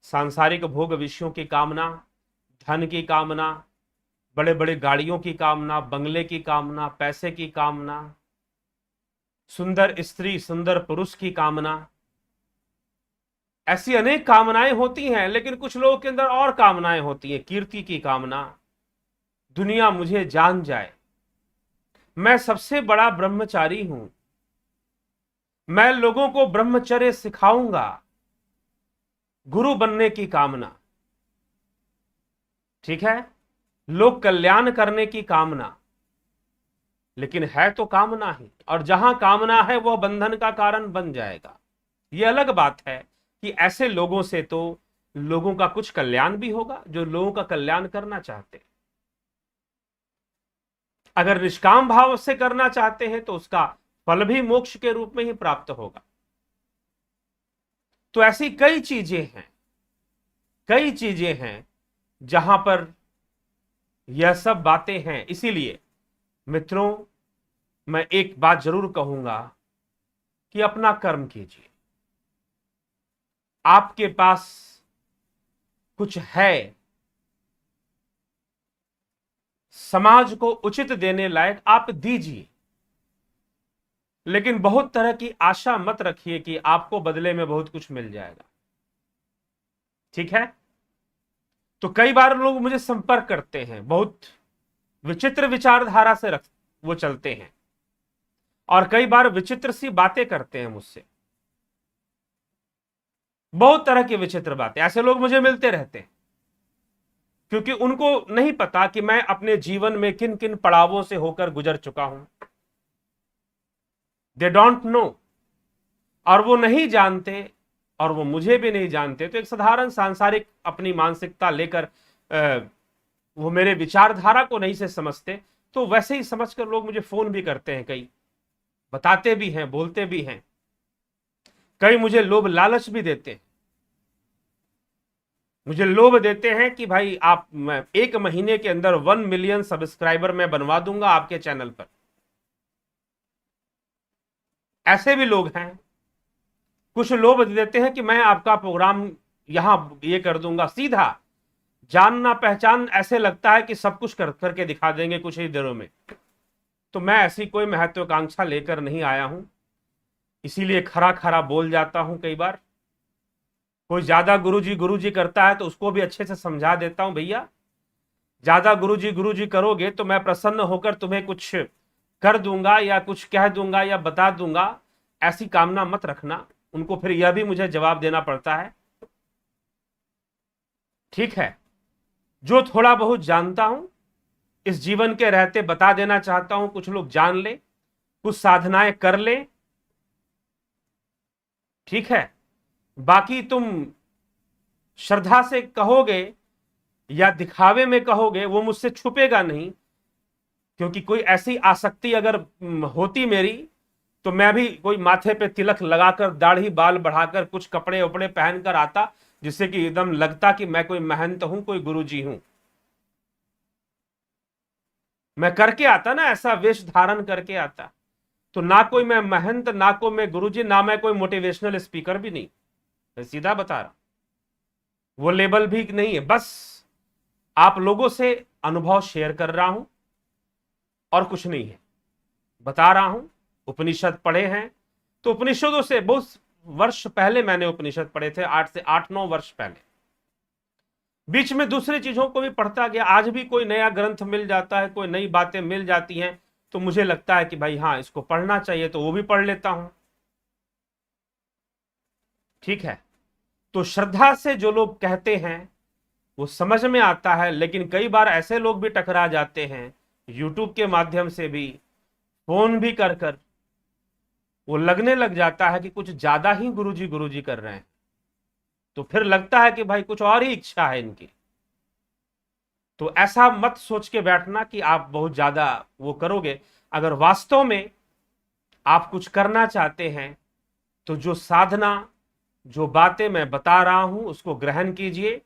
सांसारिक भोग विषयों की कामना, धन की कामना, बड़े बड़े गाड़ियों की कामना, बंगले की कामना, पैसे की कामना, सुंदर स्त्री सुंदर पुरुष की कामना। ऐसी अनेक कामनाएं होती हैं। लेकिन कुछ लोगों के अंदर और कामनाएं होती हैं, कीर्ति की कामना, दुनिया मुझे जान जाए, मैं सबसे बड़ा ब्रह्मचारी हूं, मैं लोगों को ब्रह्मचर्य सिखाऊंगा, गुरु बनने की कामना, ठीक है, लोक कल्याण करने की कामना। लेकिन है तो कामना ही, और जहां कामना है वह बंधन का कारण बन जाएगा। यह अलग बात है कि ऐसे लोगों से तो लोगों का कुछ कल्याण भी होगा, जो लोगों का कल्याण करना चाहते हैं। अगर निष्काम भाव से करना चाहते हैं तो उसका फल भी मोक्ष के रूप में ही प्राप्त होगा। तो ऐसी कई चीजें हैं जहां पर यह सब बातें हैं। इसीलिए मित्रों, मैं एक बात जरूर कहूंगा कि अपना कर्म कीजिए। आपके पास कुछ है, समाज को उचित देने लायक, आप दीजिए। लेकिन बहुत तरह की आशा मत रखिए कि आपको बदले में बहुत कुछ मिल जाएगा, ठीक है। तो कई बार लोग मुझे संपर्क करते हैं, बहुत विचित्र विचारधारा से वो चलते हैं और कई बार विचित्र सी बातें करते हैं मुझसे, बहुत तरह की विचित्र बातें। ऐसे लोग मुझे मिलते रहते हैं क्योंकि उनको नहीं पता कि मैं अपने जीवन में किन किन पड़ावों से होकर गुजर चुका हूं। दे डोंट नो, और वो नहीं जानते और वो मुझे भी नहीं जानते। तो एक साधारण सांसारिक अपनी मानसिकता लेकर वो मेरे विचारधारा को नहीं से समझते, तो वैसे ही समझकर लोग मुझे फोन भी करते हैं, कई बताते भी हैं, बोलते भी हैं, कई मुझे लोभ लालच भी देते हैं। मुझे लोभ देते हैं कि भाई आप, मैं 1 महीने के अंदर 1 मिलियन सब्सक्राइबर मैं बनवा दूंगा आपके चैनल पर। ऐसे भी लोग हैं। कुछ लोभ देते हैं कि मैं आपका प्रोग्राम यहां ये कर दूंगा, सीधा जानना पहचान, ऐसे लगता है कि सब कुछ करके दिखा देंगे कुछ ही देरों में। तो मैं ऐसी कोई महत्वाकांक्षा लेकर नहीं आया हूं, इसीलिए खरा खरा बोल जाता हूं। कई बार कोई ज्यादा गुरुजी करता है तो उसको भी अच्छे से समझा देता हूं, भैया ज्यादा गुरुजी करोगे तो मैं प्रसन्न होकर तुम्हें कुछ कर दूंगा या कुछ कह दूंगा या बता दूंगा, ऐसी कामना मत रखना। उनको फिर यह भी मुझे जवाब देना पड़ता है, ठीक है, जो थोड़ा बहुत जानता हूं इस जीवन के रहते बता देना चाहता हूं। कुछ लोग जान ले, कुछ साधनाएं कर ले, ठीक है। बाकी तुम श्रद्धा से कहोगे या दिखावे में कहोगे, वो मुझसे छुपेगा नहीं, क्योंकि कोई ऐसी आसक्ति अगर होती मेरी तो मैं भी कोई माथे पे तिलक लगाकर, दाढ़ी बाल बढ़ाकर, कुछ कपड़े उपड़े पहनकर आता, जिससे कि एकदम लगता कि मैं कोई महंत हूं, कोई गुरुजी हूं। मैं करके आता ना, ऐसा वेश धारण करके आता। तो ना कोई मैं महंत, ना कोई मैं गुरुजी, ना मैं कोई मोटिवेशनल स्पीकर भी नहीं, मैं सीधा बता रहा, वो लेबल भी नहीं है। बस आप लोगों से अनुभव शेयर कर रहा हूं और कुछ नहीं है, बता रहा हूं। उपनिषद पढ़े हैं तो उपनिषदों से बहुत वर्ष पहले मैंने उपनिषद पढ़े थे, 8 से 9 वर्ष पहले। बीच में दूसरी चीजों को भी पढ़ता गया। आज भी कोई नया ग्रंथ मिल जाता है, कोई नई बातें मिल जाती हैं, तो मुझे लगता है कि भाई हाँ, इसको पढ़ना चाहिए, तो वो भी पढ़ लेता हूं, ठीक है। तो श्रद्धा से जो लोग कहते हैं वो समझ में आता है, लेकिन कई बार ऐसे लोग भी टकरा जाते हैं यूट्यूब के माध्यम से भी, फोन भी कर कर, वो लगने लग जाता है कि कुछ ज्यादा ही गुरुजी कर रहे हैं। तो फिर लगता है कि भाई कुछ और ही इच्छा है इनकी। तो ऐसा मत सोच के बैठना कि आप बहुत ज्यादा वो करोगे। अगर वास्तव में आप कुछ करना चाहते हैं तो जो साधना, जो बातें मैं बता रहा हूं उसको ग्रहण कीजिए,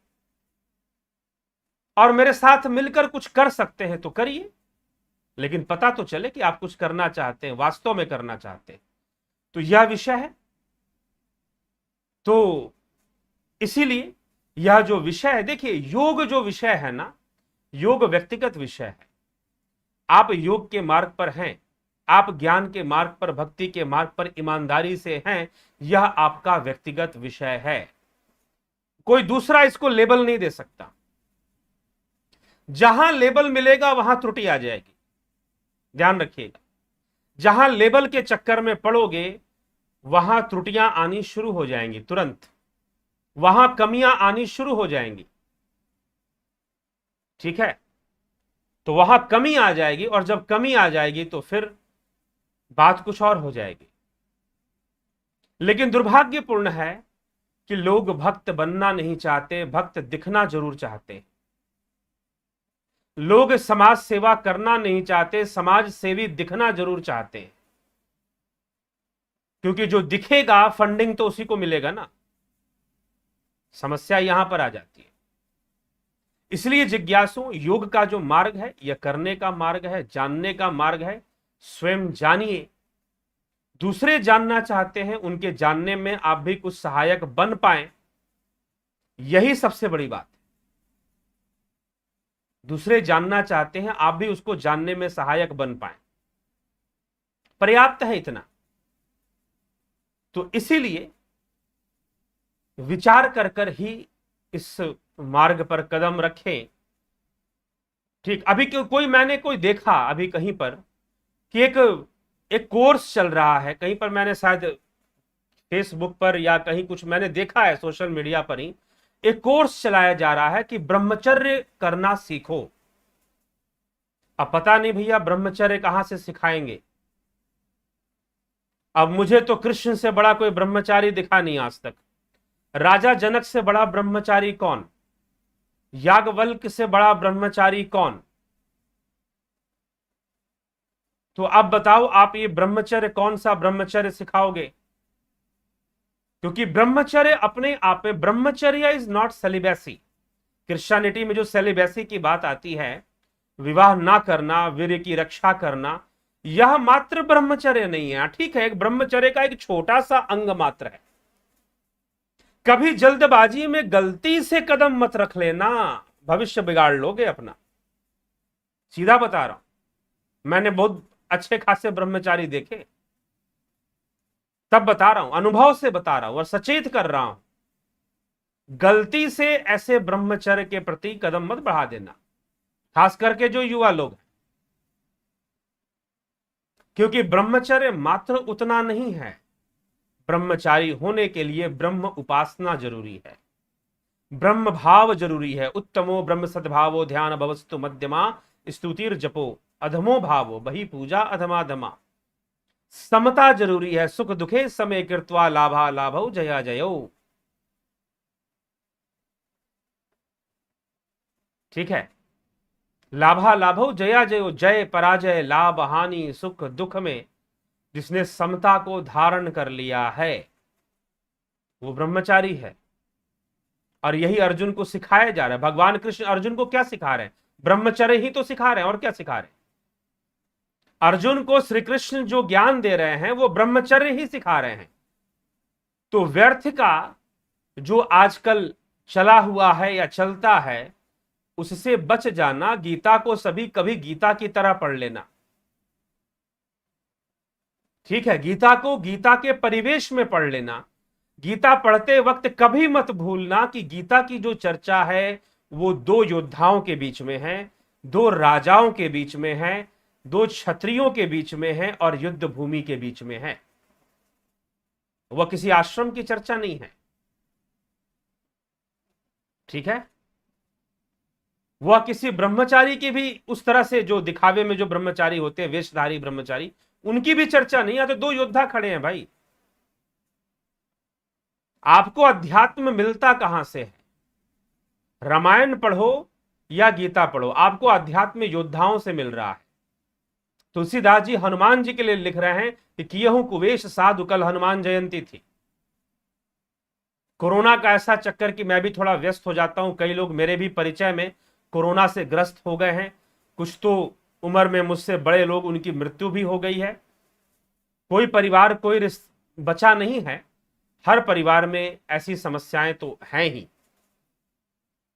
और मेरे साथ मिलकर कुछ कर सकते हैं तो करिए, लेकिन पता तो चले कि आप कुछ करना चाहते हैं, वास्तव में करना चाहते हैं। तो यह विषय है। तो इसीलिए यह जो विषय है, देखिए योग जो विषय है ना, योग व्यक्तिगत विषय है। आप योग के मार्ग पर हैं, आप ज्ञान के मार्ग पर, भक्ति के मार्ग पर ईमानदारी से हैं, यह आपका व्यक्तिगत विषय है। कोई दूसरा इसको लेबल नहीं दे सकता। जहां लेबल मिलेगा वहां त्रुटि आ जाएगी, ध्यान रखिएगा। जहां लेबल के चक्कर में पड़ोगे वहां त्रुटियां आनी शुरू हो जाएंगी, तुरंत वहां कमियां आनी शुरू हो जाएंगी, ठीक है। तो वहां कमी आ जाएगी, और जब कमी आ जाएगी तो फिर बात कुछ और हो जाएगी। लेकिन दुर्भाग्यपूर्ण है कि लोग भक्त बनना नहीं चाहते, भक्त दिखना जरूर चाहते हैं। लोग समाज सेवा करना नहीं चाहते, समाज सेवी दिखना जरूर चाहते हैं, क्योंकि जो दिखेगा फंडिंग तो उसी को मिलेगा ना। समस्या यहां पर आ जाती है। इसलिए जिज्ञासु, योग का जो मार्ग है यह करने का मार्ग है, जानने का मार्ग है। स्वयं जानिए, दूसरे जानना चाहते हैं, उनके जानने में आप भी कुछ सहायक बन पाए, यही सबसे बड़ी बात है। दूसरे जानना चाहते हैं, आप भी उसको जानने में सहायक बन पाए, पर्याप्त है इतना। तो इसीलिए विचार कर कर ही इस मार्ग पर कदम रखें, ठीक। अभी कोई मैंने कोई देखा अभी कहीं पर कि एक कोर्स चल रहा है, कहीं पर मैंने शायद फेसबुक पर या कहीं कुछ मैंने देखा है, सोशल मीडिया पर ही एक कोर्स चलाया जा रहा है कि ब्रह्मचर्य करना सीखो। अब पता नहीं भैया ब्रह्मचर्य कहां से सिखाएंगे। अब मुझे तो कृष्ण से बड़ा कोई ब्रह्मचारी दिखा नहीं आज तक। राजा जनक से बड़ा ब्रह्मचारी कौन? याज्ञवल्क्य से बड़ा ब्रह्मचारी कौन? तो अब बताओ, आप ये ब्रह्मचर्य कौन सा ब्रह्मचर्य सिखाओगे? क्योंकि ब्रह्मचर्य अपने आप में, ब्रह्मचर्य इज नॉट सेलिबेसी। क्रिश्चियनिटी में जो सेलिबेसी की बात आती है, विवाह ना करना, वीर्य की रक्षा करना, यह मात्र ब्रह्मचर्य नहीं है। ठीक है, एक ब्रह्मचर्य का एक छोटा सा अंग मात्र है। कभी जल्दबाजी में गलती से कदम मत रख लेना, भविष्य बिगाड़ लोगे अपना। सीधा बता रहा हूं, मैंने बहुत अच्छे खासे ब्रह्मचारी देखे? तब बता रहा हूं, अनुभव से बता रहा हूं और सचेत कर रहा हूं, गलती से ऐसे ब्रह्मचर्य के प्रति कदम मत बढ़ा देना, खास करके जो युवा लोग हैं। क्योंकि ब्रह्मचर्य मात्र उतना नहीं है, ब्रह्मचारी होने के लिए ब्रह्म उपासना जरूरी है, ब्रह्म भाव जरूरी है। उत्तमो ब्रह्म सद्भावो ध्यान भवस्तु मध्यमा स्तुतिर जपो अधमो भावो बही पूजा अधमाधमा। समता जरूरी है, सुख दुखे समय कृत्वा लाभा लाभो जया जयो। ठीक है, लाभा लाभो जया जयो, जय पराजय लाभ हानि सुख दुख में जिसने समता को धारण कर लिया है वो ब्रह्मचारी है। और यही अर्जुन को सिखाया जा रहा है। भगवान कृष्ण अर्जुन को क्या सिखा रहे हैं? ब्रह्मचर्य ही तो सिखा रहे हैं, और क्या सिखा रहे हैं? अर्जुन को श्री कृष्ण जो ज्ञान दे रहे हैं वो ब्रह्मचर्य ही सिखा रहे हैं। तो व्यर्थ का जो आजकल चला हुआ है या चलता है उससे बच जाना। गीता को सभी कभी गीता की तरह पढ़ लेना, ठीक है? गीता को गीता के परिवेश में पढ़ लेना। गीता पढ़ते वक्त कभी मत भूलना कि गीता की जो चर्चा है वो दो योद्धाओं के बीच में है, दो राजाओं के बीच में है, दो क्षत्रियों के बीच में है और युद्ध भूमि के बीच में है। वह किसी आश्रम की चर्चा नहीं है, ठीक है? वह किसी ब्रह्मचारी की भी उस तरह से जो दिखावे में जो ब्रह्मचारी होते हैं, वेशधारी ब्रह्मचारी, उनकी भी चर्चा नहीं है। तो दो योद्धा खड़े हैं भाई। आपको अध्यात्म मिलता कहां से है? रामायण पढ़ो या गीता पढ़ो, आपको अध्यात्म योद्धाओं से मिल रहा है। तुलसीदास जी हनुमान जी के लिए लिख रहे हैं कि कियहु कुवेश साधु कल हनुमान जयंती थी। कोरोना का ऐसा चक्कर कि मैं भी थोड़ा व्यस्त हो जाता हूं। कई लोग मेरे भी परिचय में कोरोना से ग्रस्त हो गए हैं। कुछ तो उम्र में मुझसे बड़े लोग, उनकी मृत्यु भी हो गई है। कोई परिवार कोई बचा नहीं है। हर परिवार में ऐसी समस्याएं तो हैं ही।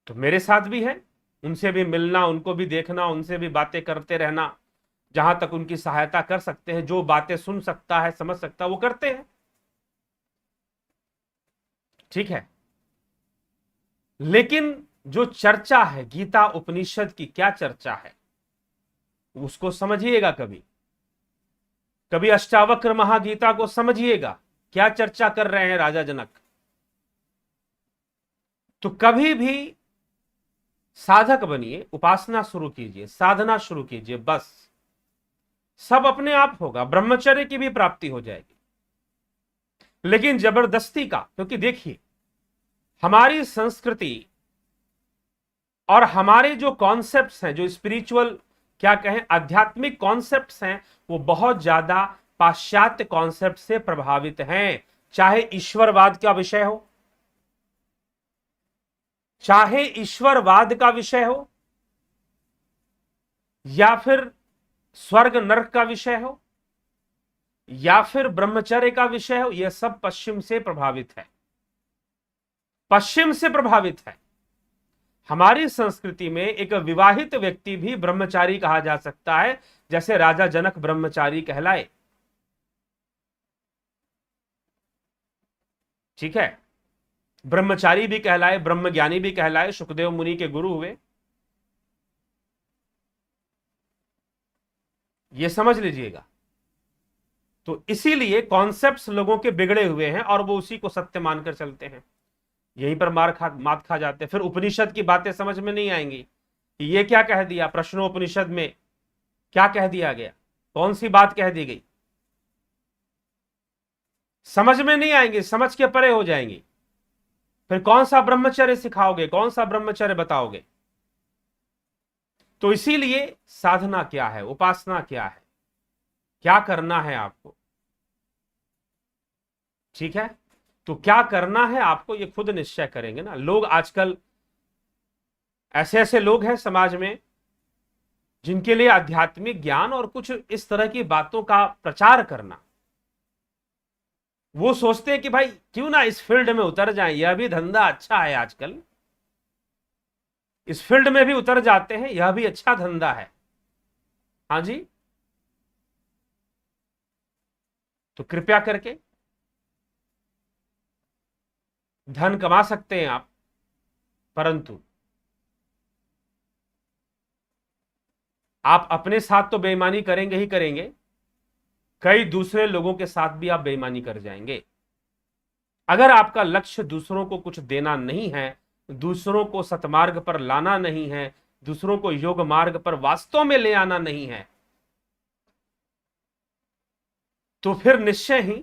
तो मेरे साथ भी है, उनसे भी मिलना, उनको भी देखना, उनसे भी बातें करते रहना, जहां तक उनकी सहायता कर सकते हैं, जो बातें सुन सकता है समझ सकता है वो करते हैं, ठीक है? लेकिन जो चर्चा है गीता उपनिषद की, क्या चर्चा है उसको समझिएगा। कभी कभी अष्टावक्र महागीता को समझिएगा, क्या चर्चा कर रहे हैं राजा जनक। तो कभी भी साधक बनिए, उपासना शुरू कीजिए, साधना शुरू कीजिए, बस सब अपने आप होगा। ब्रह्मचर्य की भी प्राप्ति हो जाएगी। लेकिन जबरदस्ती का, क्योंकि देखिए हमारी संस्कृति और हमारे जो कॉन्सेप्ट्स हैं, जो स्पिरिचुअल क्या कहें आध्यात्मिक कॉन्सेप्ट्स हैं, वो बहुत ज्यादा पाश्चात्य कॉन्सेप्ट से प्रभावित हैं। चाहे ईश्वरवाद का विषय हो, चाहे ईश्वरवाद का विषय हो, या फिर स्वर्ग नरक का विषय हो, या फिर ब्रह्मचर्य का विषय हो, यह सब पश्चिम से प्रभावित है। पश्चिम से प्रभावित है। हमारी संस्कृति में एक विवाहित व्यक्ति भी ब्रह्मचारी कहा जा सकता है, जैसे राजा जनक ब्रह्मचारी कहलाए, ठीक है? ब्रह्मचारी भी कहलाए, ब्रह्मज्ञानी भी कहलाए, सुखदेव मुनि के गुरु हुए। यह समझ लीजिएगा। तो इसीलिए कॉन्सेप्ट्स लोगों के बिगड़े हुए हैं और वो उसी को सत्य मानकर चलते हैं। यहीं पर मात खा जाते हैं। फिर उपनिषद की बातें समझ में नहीं आएंगी कि ये क्या कह दिया, प्रश्नोपनिषद में क्या कह दिया गया, कौन सी बात कह दी गई, समझ में नहीं आएंगे, समझ के परे हो जाएंगी। फिर कौन सा ब्रह्मचर्य सिखाओगे, कौन सा ब्रह्मचर्य बताओगे? तो इसीलिए साधना क्या है, उपासना क्या है, क्या करना है आपको, ठीक है? तो क्या करना है आपको ये खुद निश्चय करेंगे ना। लोग आजकल ऐसे ऐसे लोग हैं समाज में जिनके लिए आध्यात्मिक ज्ञान और कुछ इस तरह की बातों का प्रचार करना, वो सोचते हैं कि भाई क्यों ना इस फील्ड में उतर जाएं, यह भी धंधा अच्छा है आजकल, इस फील्ड में भी उतर जाते हैं, यह भी अच्छा धंधा है। हाँ जी, तो कृपया करके धन कमा सकते हैं आप, परंतु आप अपने साथ तो बेईमानी करेंगे ही करेंगे, कई दूसरे लोगों के साथ भी आप बेईमानी कर जाएंगे। अगर आपका लक्ष्य दूसरों को कुछ देना नहीं है, दूसरों को सतमार्ग पर लाना नहीं है, दूसरों को योग मार्ग पर वास्तव में ले आना नहीं है, तो फिर निश्चय ही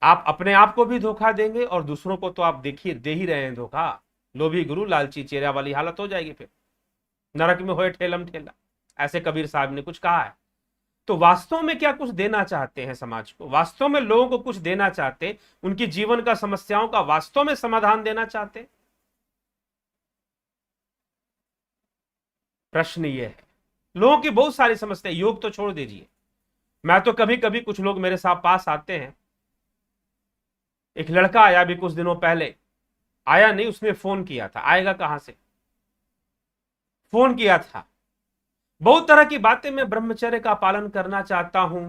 आप अपने आप को भी धोखा देंगे और दूसरों को तो आप देखिए दे ही रहे हैं धोखा। लोभी गुरु लालची चेहरा वाली हालत हो जाएगी, फिर नरक में होए ठेलम ठेला, ऐसे कबीर साहब ने कुछ कहा है। तो वास्तव में क्या कुछ देना चाहते हैं समाज को, वास्तव में लोगों को कुछ देना चाहते, उनकी जीवन का समस्याओं का वास्तव में समाधान देना चाहते? प्रश्न ये है। लोगों की बहुत सारी समस्या, योग तो छोड़ दीजिए, मैं तो कभी कभी कुछ लोग मेरे साथ पास आते हैं। एक लड़का आया अभी कुछ दिनों पहले, आया नहीं, उसने फोन किया था, आएगा कहां से, फोन किया था। बहुत तरह की बातें, मैं ब्रह्मचर्य का पालन करना चाहता हूं,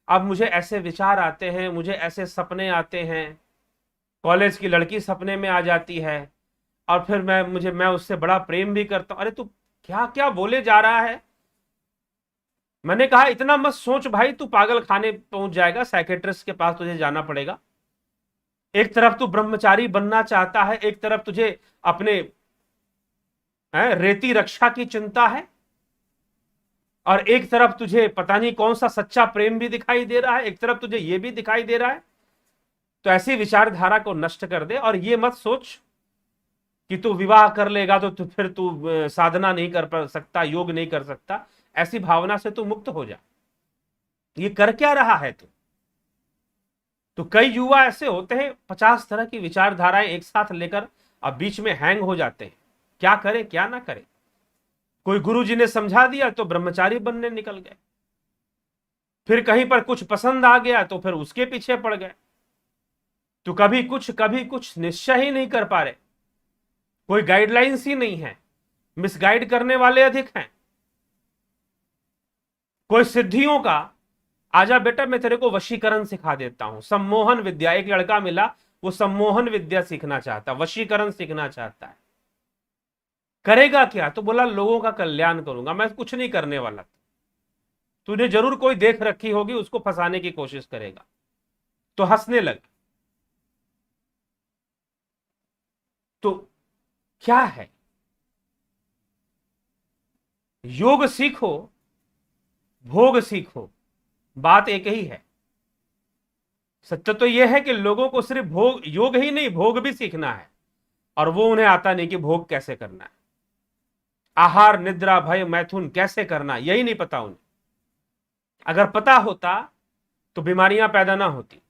अब मुझे ऐसे विचार आते हैं, मुझे ऐसे सपने आते हैं, कॉलेज की लड़की सपने में आ जाती है और फिर मैं उससे बड़ा प्रेम भी करता हूं। अरे तू क्या क्या बोले जा रहा है। मैंने कहा इतना मत सोच भाई, तू पागल खाने पहुंच जाएगा, साइकेट्रिस्ट के पास तुझे जाना पड़ेगा। एक तरफ तू ब्रह्मचारी बनना चाहता है, एक तरफ तुझे अपने रेती रक्षा की चिंता है, और एक तरफ तुझे पता नहीं कौन सा सच्चा प्रेम भी दिखाई दे रहा है, एक तरफ तुझे यह भी दिखाई दे रहा है। तो ऐसी विचारधारा को नष्ट कर दे और ये मत सोच कि तू विवाह कर लेगा तो फिर तू साधना नहीं कर सकता, योग नहीं कर सकता। ऐसी भावना से तू मुक्त हो जा। ये कर क्या रहा है तू? तो कई युवा ऐसे होते हैं, 50 तरह की विचारधाराएं एक साथ लेकर अब बीच में हैंग हो जाते हैं, क्या करे क्या ना करे। कोई गुरुजी ने समझा दिया तो ब्रह्मचारी बनने निकल गए, फिर कहीं पर कुछ पसंद आ गया तो फिर उसके पीछे पड़ गए। तो कभी कुछ निश्चय ही नहीं कर पा रहे, कोई गाइडलाइंस ही नहीं है, मिसगाइड करने वाले अधिक हैं। कोई सिद्धियों का, आजा बेटा मैं तेरे को वशीकरण सिखा देता हूं, सम्मोहन विद्या। एक लड़का मिला, वो सम्मोहन विद्या सीखना चाहता, वशीकरण सीखना चाहता है। करेगा क्या? तो बोला लोगों का कल्याण करूंगा, मैं कुछ नहीं करने वाला। तूने जरूर कोई देख रखी होगी, उसको फंसाने की कोशिश करेगा। तो हंसने लग। तो क्या है, योग सीखो भोग सीखो, बात एक ही है। सत्य तो यह है कि लोगों को सिर्फ भोग, योग ही नहीं भोग भी सीखना है, और वो उन्हें आता नहीं कि भोग कैसे करना है, आहार निद्रा भय मैथुन कैसे करना, यही नहीं पता उन्हें। अगर पता होता तो बीमारियां पैदा ना होती।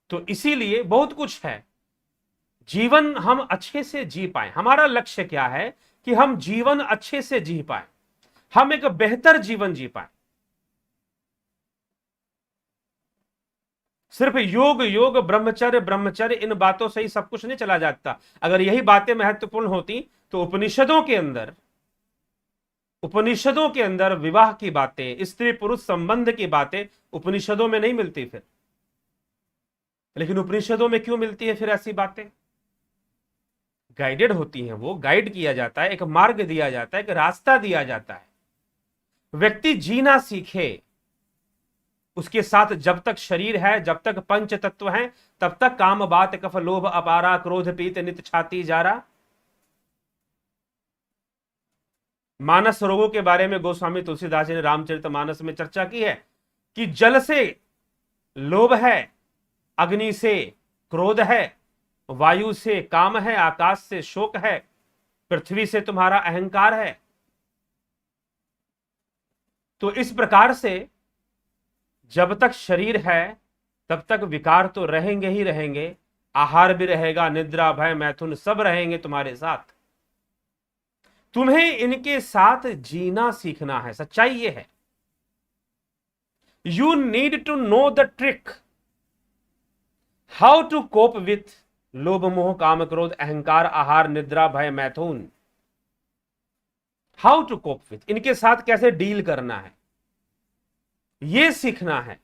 तो इसीलिए बहुत कुछ है, जीवन हम अच्छे से जी पाए। हमारा लक्ष्य क्या है कि हम जीवन अच्छे से जी पाए, हम एक बेहतर जीवन जी पाए। सिर्फ योग योग ब्रह्मचर्य ब्रह्मचर्य इन बातों से ही सब कुछ नहीं चला जाता। अगर यही बातें महत्वपूर्ण होती तो उपनिषदों के अंदर विवाह की बातें, स्त्री पुरुष संबंध की बातें उपनिषदों में नहीं मिलती फिर। लेकिन उपनिषदों में क्यों मिलती है फिर ऐसी बातें? गाइडेड होती हैं, वो गाइड किया जाता है, एक मार्ग दिया जाता है, एक रास्ता दिया जाता है। व्यक्ति जीना सीखे, उसके साथ जब तक शरीर है, जब तक पंच तत्व हैं, तब तक काम बात कफ लोभ अपारा क्रोध पीत नित छाती जारा। मानस रोगों के बारे में गोस्वामी तुलसीदास जी ने रामचरितमानस में चर्चा की है कि जल से लोभ है, अग्नि से क्रोध है, वायु से काम है, आकाश से शोक है, पृथ्वी से तुम्हारा अहंकार है। तो इस प्रकार से जब तक शरीर है तब तक विकार तो रहेंगे ही रहेंगे, आहार भी रहेगा, निद्रा भय मैथुन सब रहेंगे तुम्हारे साथ। तुम्हें इनके साथ जीना सीखना है। सच्चाई ये है, you need to know the trick how to cope with लोभ मोह काम क्रोध अहंकार आहार निद्रा भय मैथुन। हाउ टू कोप विथ, इनके साथ कैसे डील करना है। ये सीखना है।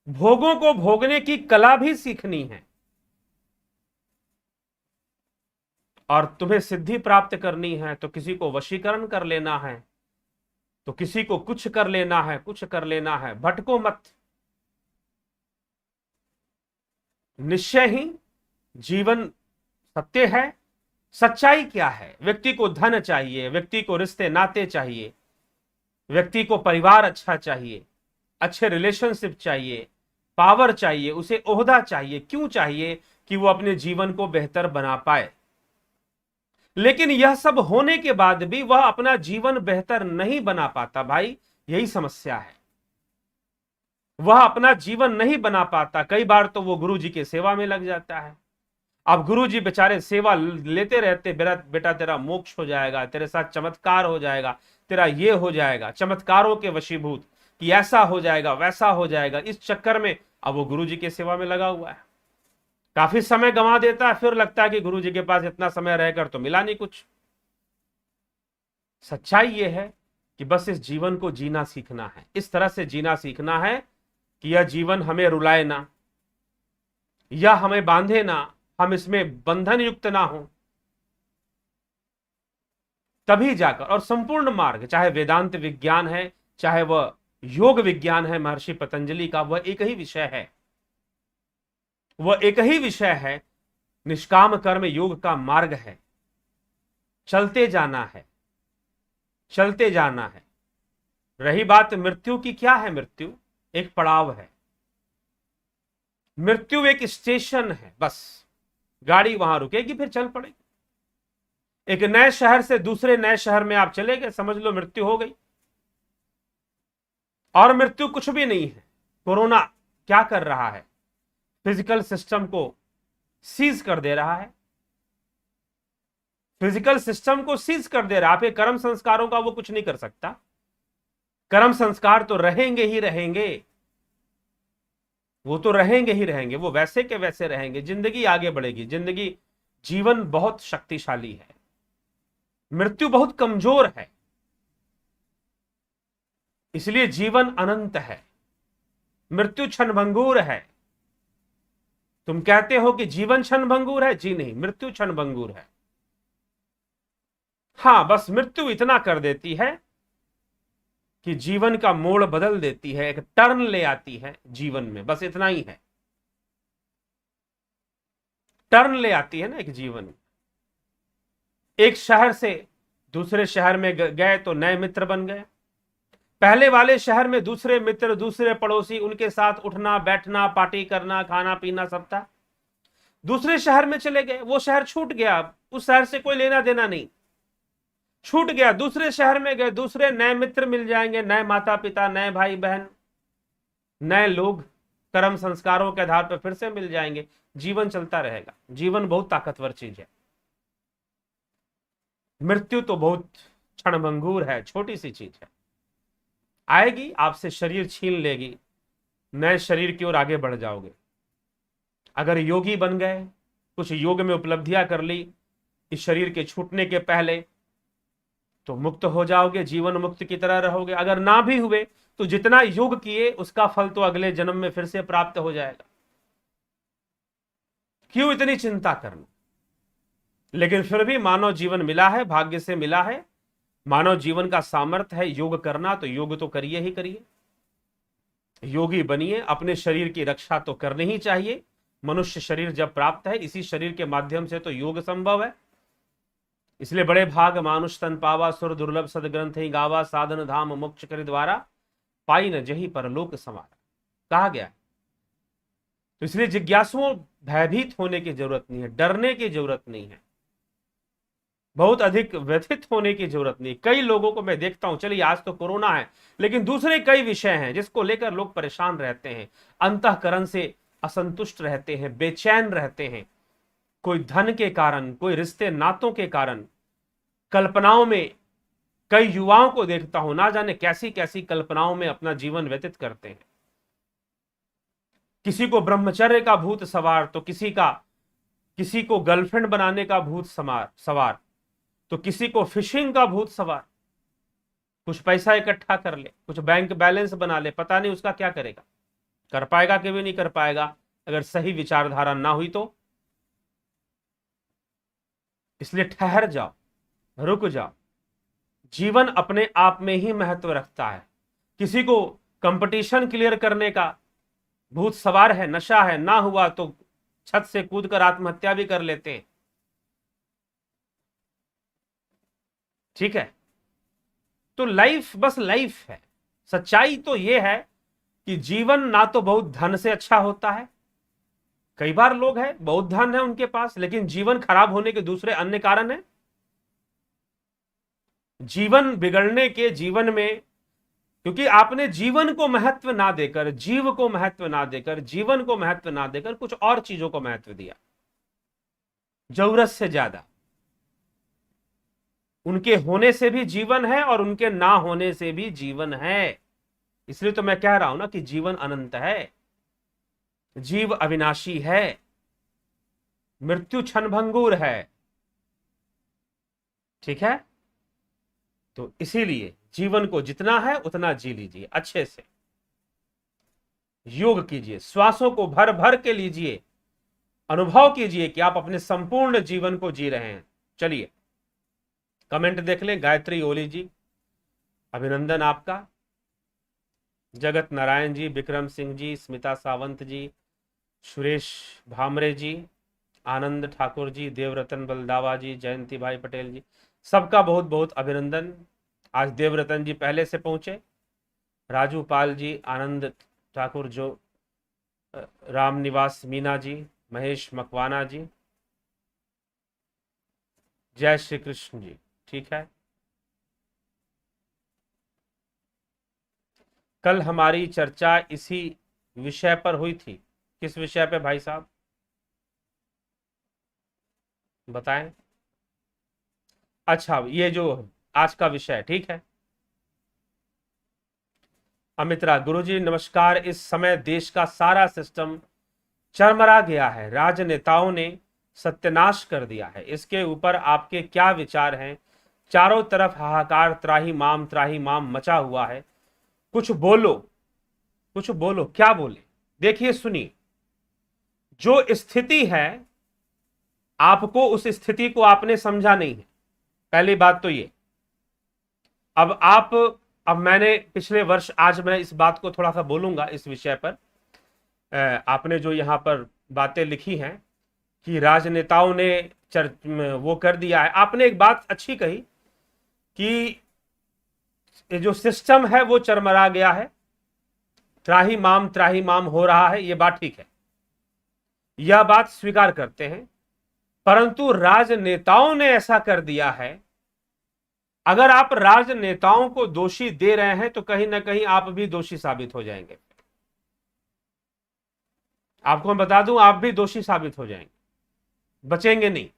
भोगों को भोगने की कला भी सीखनी है। और तुम्हें सिद्धि प्राप्त करनी है तो किसी को वशीकरण कर लेना है, तो किसी को कुछ कर लेना है, कुछ कर लेना है। भटको मत। निश्चय ही जीवन सत्य है। सच्चाई क्या है? व्यक्ति को धन चाहिए, व्यक्ति को रिश्ते नाते चाहिए, व्यक्ति को परिवार अच्छा चाहिए, अच्छे रिलेशनशिप चाहिए, पावर चाहिए, उसे ओहदा चाहिए। क्यों चाहिए? कि वो अपने जीवन को बेहतर बना पाए। लेकिन यह सब होने के बाद भी वह अपना जीवन बेहतर नहीं बना पाता भाई, यही समस्या है। वह अपना जीवन नहीं बना पाता। कई बार तो वो गुरु जी की सेवा में लग जाता है। अब गुरु जी बेचारे सेवा लेते रहते, बेटा तेरा मोक्ष हो जाएगा, तेरे साथ चमत्कार हो जाएगा, तेरा ये हो जाएगा, चमत्कारों के वशीभूत कि ऐसा हो जाएगा, वैसा हो जाएगा। इस चक्कर में अब वो गुरु जी की सेवा में लगा हुआ है, काफी समय गंवा देता है, फिर लगता है कि गुरु जी के पास इतना समय रहकर तो मिला नहीं कुछ। सच्चाई ये है कि बस इस जीवन को जीना सीखना है। इस तरह से जीना सीखना है कि यह जीवन हमें रुलाए ना, या हमें बांधे ना, हम इसमें बंधन युक्त ना हो। तभी जाकर, और संपूर्ण मार्ग, चाहे वेदांत विज्ञान है, चाहे वह योग विज्ञान है महर्षि पतंजलि का, वह एक ही विषय है। वह एक ही विषय है। निष्काम कर्म योग का मार्ग है। चलते जाना है, चलते जाना है। रही बात मृत्यु की, क्या है मृत्यु? एक पड़ाव है। मृत्यु एक स्टेशन है, बस गाड़ी वहां रुकेगी, फिर चल पड़ेगी। एक नए शहर से दूसरे नए शहर में आप चले गए, समझ लो मृत्यु हो गई। और मृत्यु कुछ भी नहीं है। कोरोना क्या कर रहा है? फिजिकल सिस्टम को सीज कर दे रहा है। फिजिकल सिस्टम को सीज कर दे रहा है। आपके कर्म संस्कारों का वो कुछ नहीं कर सकता। कर्म संस्कार तो रहेंगे ही रहेंगे, वो तो रहेंगे ही रहेंगे, वो वैसे के वैसे रहेंगे। जिंदगी आगे बढ़ेगी। जिंदगी, जीवन बहुत शक्तिशाली है, मृत्यु बहुत कमजोर है। इसलिए जीवन अनंत है, मृत्यु क्षणभंगुर है। तुम कहते हो कि जीवन क्षणभंगुर है, जी नहीं, मृत्यु क्षणभंगुर है। हां, बस मृत्यु इतना कर देती है कि जीवन का मोड़ बदल देती है, एक टर्न ले आती है जीवन में, बस इतना ही है। टर्न ले आती है ना एक जीवन में। एक शहर से दूसरे शहर में गए तो नए मित्र बन गए। पहले वाले शहर में दूसरे मित्र, दूसरे पड़ोसी, उनके साथ उठना बैठना, पार्टी करना, खाना पीना सब था। दूसरे शहर में चले गए, वो शहर छूट गया, उस शहर से कोई लेना देना नहीं, छूट गया। दूसरे शहर में गए, दूसरे नए मित्र मिल जाएंगे, नए माता पिता, नए भाई बहन, नए लोग, कर्म संस्कारों के आधार पर फिर से मिल जाएंगे। जीवन चलता रहेगा। जीवन बहुत ताकतवर चीज है। मृत्यु तो बहुत क्षणभंगुर है, छोटी सी चीज है। आएगी, आपसे शरीर छीन लेगी, नए शरीर की ओर आगे बढ़ जाओगे। अगर योगी बन गए, कुछ योग में उपलब्धियां कर ली इस शरीर के छूटने के पहले, तो मुक्त हो जाओगे, जीवन मुक्त की तरह रहोगे। अगर ना भी हुए तो जितना योग किए उसका फल तो अगले जन्म में फिर से प्राप्त हो जाएगा। क्यों इतनी चिंता करना? लेकिन फिर भी मानव जीवन मिला है, भाग्य से मिला है। मानव जीवन का सामर्थ्य है योग करना, तो योग तो करिए ही करिए। योगी बनिए। अपने शरीर की रक्षा तो करनी ही चाहिए। मनुष्य शरीर जब प्राप्त है, इसी शरीर के माध्यम से तो योग संभव है। इसलिए बड़े भाग मानुष तन पावा, सुर दुर्लभ सदग्रंथ ही गावा, साधन धाम मोक्ष कर द्वारा, पाई न जही परलोक समारा, कहा गया। तो इसलिए जिज्ञासुओं, भयभीत होने की जरूरत नहीं है, डरने की जरूरत नहीं है, बहुत अधिक व्यथित होने की जरूरत नहीं। कई लोगों को मैं देखता हूं, चलिए आज तो कोरोना है, लेकिन दूसरे कई विषय हैं जिसको लेकर लोग परेशान रहते हैं, अंतःकरण से असंतुष्ट रहते हैं, बेचैन रहते हैं। कोई धन के कारण, कोई रिश्ते नातों के कारण, कल्पनाओं में। कई युवाओं को देखता हूं, ना जाने कैसी कैसी कल्पनाओं में अपना जीवन व्यतीत करते हैं। किसी को ब्रह्मचर्य का भूत सवार, तो किसी को गर्लफ्रेंड बनाने का भूत सवार, तो किसी को फिशिंग का भूत सवार। कुछ पैसा इकट्ठा कर ले, कुछ बैंक बैलेंस बना ले, पता नहीं उसका क्या करेगा, कर पाएगा कि भी नहीं कर पाएगा अगर सही विचारधारा ना हुई तो। इसलिए ठहर जाओ, रुक जाओ। जीवन अपने आप में ही महत्व रखता है। किसी को कंपटीशन क्लियर करने का भूत सवार है, नशा है, ना हुआ तो छत से कूदकर आत्महत्या भी कर लेते हैं। ठीक है, तो लाइफ बस लाइफ है। सच्चाई तो यह है कि जीवन ना तो बहुत धन से अच्छा होता है, कई बार लोग हैं बहुत धन है उनके पास, लेकिन जीवन खराब होने के दूसरे अन्य कारण है। जीवन बिगड़ने के जीवन में, क्योंकि आपने जीवन को महत्व ना देकर, जीव को महत्व ना देकर, जीवन को महत्व ना देकर कुछ और चीजों को महत्व दिया जरूरत से ज्यादा। उनके होने से भी जीवन है और उनके ना होने से भी जीवन है। इसलिए तो मैं कह रहा हूं ना कि जीवन अनंत है, जीव अविनाशी है, मृत्यु क्षणभंगुर है। ठीक है, तो इसीलिए जीवन को जितना है उतना जी लीजिए, अच्छे से योग कीजिए, श्वासों को भर भर के लीजिए, अनुभव कीजिए कि आप अपने संपूर्ण जीवन को जी रहे हैं। चलिए कमेंट देख लें। गायत्री ओली जी, अभिनंदन आपका। जगत नारायण जी, विक्रम सिंह जी, स्मिता सावंत जी, सुरेश भामरे जी, आनंद ठाकुर जी, देवरतन बलदावा जी, जयंती भाई पटेल जी, सबका बहुत बहुत अभिनंदन। आज देवरतन जी पहले से पहुंचे, राजू पाल जी, आनंद ठाकुर, जो राम निवास मीना जी, महेश मकवाना जी, जय श्री कृष्ण जी। ठीक है, कल हमारी चर्चा इसी विषय पर हुई थी। किस विषय पे भाई साहब बताएं? अच्छा, ये जो आज का विषय, ठीक है। अमित्रा, गुरुजी नमस्कार। इस समय देश का सारा सिस्टम चरमरा गया है, राजनेताओं ने सत्यानाश कर दिया है, इसके ऊपर आपके क्या विचार हैं? चारों तरफ हाहाकार, त्राही माम मचा हुआ है, कुछ बोलो, कुछ बोलो। क्या बोले? देखिए सुनिए, जो स्थिति है, आपको उस स्थिति को आपने समझा नहीं है, पहली बात तो ये। अब मैंने पिछले वर्ष, आज मैं इस बात को थोड़ा सा बोलूंगा इस विषय पर। आपने जो यहां पर बातें लिखी हैं कि राजनेताओं ने वो कर दिया है, आपने एक बात अच्छी कही कि ये जो सिस्टम है वो चरमरा गया है, त्राही माम हो रहा है, ये बात ठीक है, यह बात स्वीकार करते हैं। परंतु राजनेताओं ने ऐसा कर दिया है, अगर आप राजनेताओं को दोषी दे रहे हैं तो कहीं ना कहीं आप भी दोषी साबित हो जाएंगे। आपको मैं बता दूं, आप भी दोषी साबित हो जाएंगे, बचेंगे नहीं।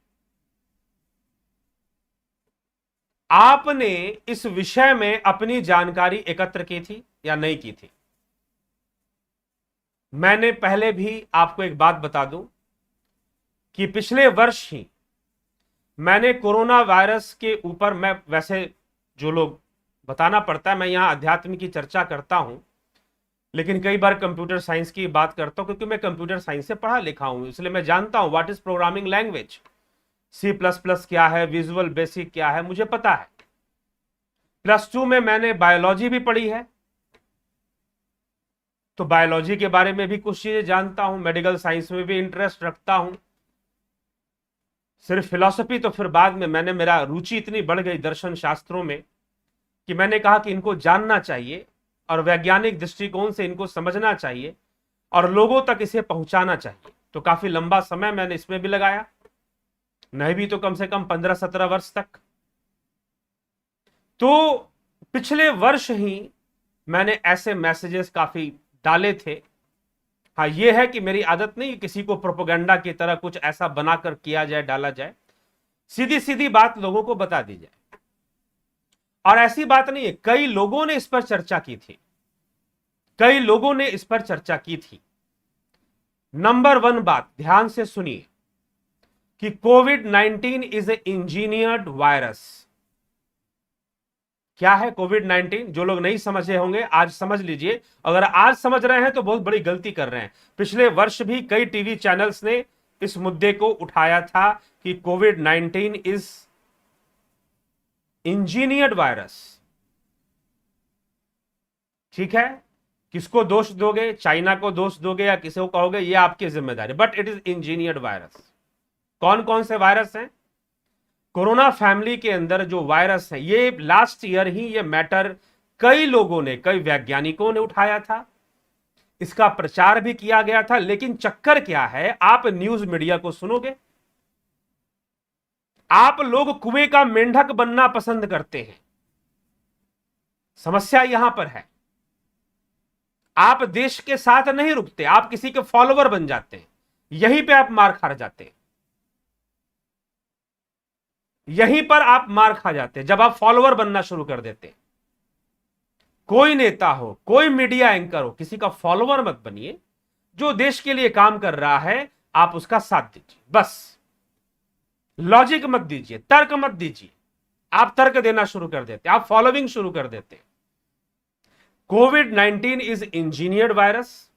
आपने इस विषय में अपनी जानकारी एकत्र की थी या नहीं की थी? मैंने पहले भी आपको एक बात बता दूं कि पिछले वर्ष ही मैंने कोरोना वायरस के ऊपर, मैं वैसे जो लोग बताना पड़ता है, मैं यहां अध्यात्म की चर्चा करता हूं, लेकिन कई बार कंप्यूटर साइंस की बात करता हूं, क्योंकि मैं कंप्यूटर साइंस से पढ़ा लिखा हूं, इसलिए मैं जानता हूं what is programming language, C++ क्या है, विजुअल बेसिक क्या है, मुझे पता है। +2 में मैंने बायोलॉजी भी पढ़ी है, तो बायोलॉजी के बारे में भी कुछ चीजें जानता हूं। मेडिकल साइंस में भी इंटरेस्ट रखता हूं। सिर्फ फिलॉसफी तो फिर बाद में, मैंने, मेरा रुचि इतनी बढ़ गई दर्शन शास्त्रों में कि मैंने कहा कि इनको जानना चाहिए और वैज्ञानिक दृष्टिकोण से इनको समझना चाहिए और लोगों तक इसे पहुंचाना चाहिए। तो काफी लंबा समय मैंने इसमें भी लगाया, नहीं भी तो कम से कम 15-17 वर्ष तक। तो पिछले वर्ष ही मैंने ऐसे मैसेजेस काफी डाले थे। हाँ, यह है कि मेरी आदत नहीं किसी को प्रोपेगेंडा की तरह कुछ ऐसा बनाकर किया जाए, डाला जाए, सीधी सीधी बात लोगों को बता दी जाए। और ऐसी बात नहीं है, कई लोगों ने इस पर चर्चा की थी, कई लोगों ने इस पर चर्चा की थी। नंबर 1 बात ध्यान से सुनिए कि कोविड-19 इज ए इंजीनियर्ड वायरस। क्या है कोविड-19? जो लोग नहीं समझे होंगे आज समझ लीजिए। अगर आज समझ रहे हैं तो बहुत बड़ी गलती कर रहे हैं। पिछले वर्ष भी कई टीवी चैनल्स ने इस मुद्दे को उठाया था कि कोविड-19 इज इंजीनियर्ड वायरस। ठीक है, किसको दोष दोगे? चाइना को दोष दोगे या किसी को कहोगे ये आपकी जिम्मेदारी, but it is engineered virus. कौन कौन से वायरस हैं? कोरोना फैमिली के अंदर जो वायरस है, ये लास्ट ईयर ही ये मैटर कई लोगों ने, कई वैज्ञानिकों ने उठाया था, इसका प्रचार भी किया गया था। लेकिन चक्कर क्या है, आप न्यूज मीडिया को सुनोगे, आप लोग कुएं का मेंढक बनना पसंद करते हैं। समस्या यहां पर है, आप देश के साथ नहीं रुकते, आप किसी के फॉलोवर बन जाते हैं। यहीं पे आप मार खा जाते हैं, यहीं पर आप मार खा जाते हैं जब आप फॉलोवर बनना शुरू कर देते हैं। कोई नेता हो, कोई मीडिया एंकर हो, किसी का फॉलोवर मत बनिए। जो देश के लिए काम कर रहा है आप उसका साथ दीजिए, बस। लॉजिक मत दीजिए, तर्क मत दीजिए। आप तर्क देना शुरू कर देते, आप फॉलोइंग शुरू कर देते। कोविड-19 इज इंजीनियर्ड वायरस।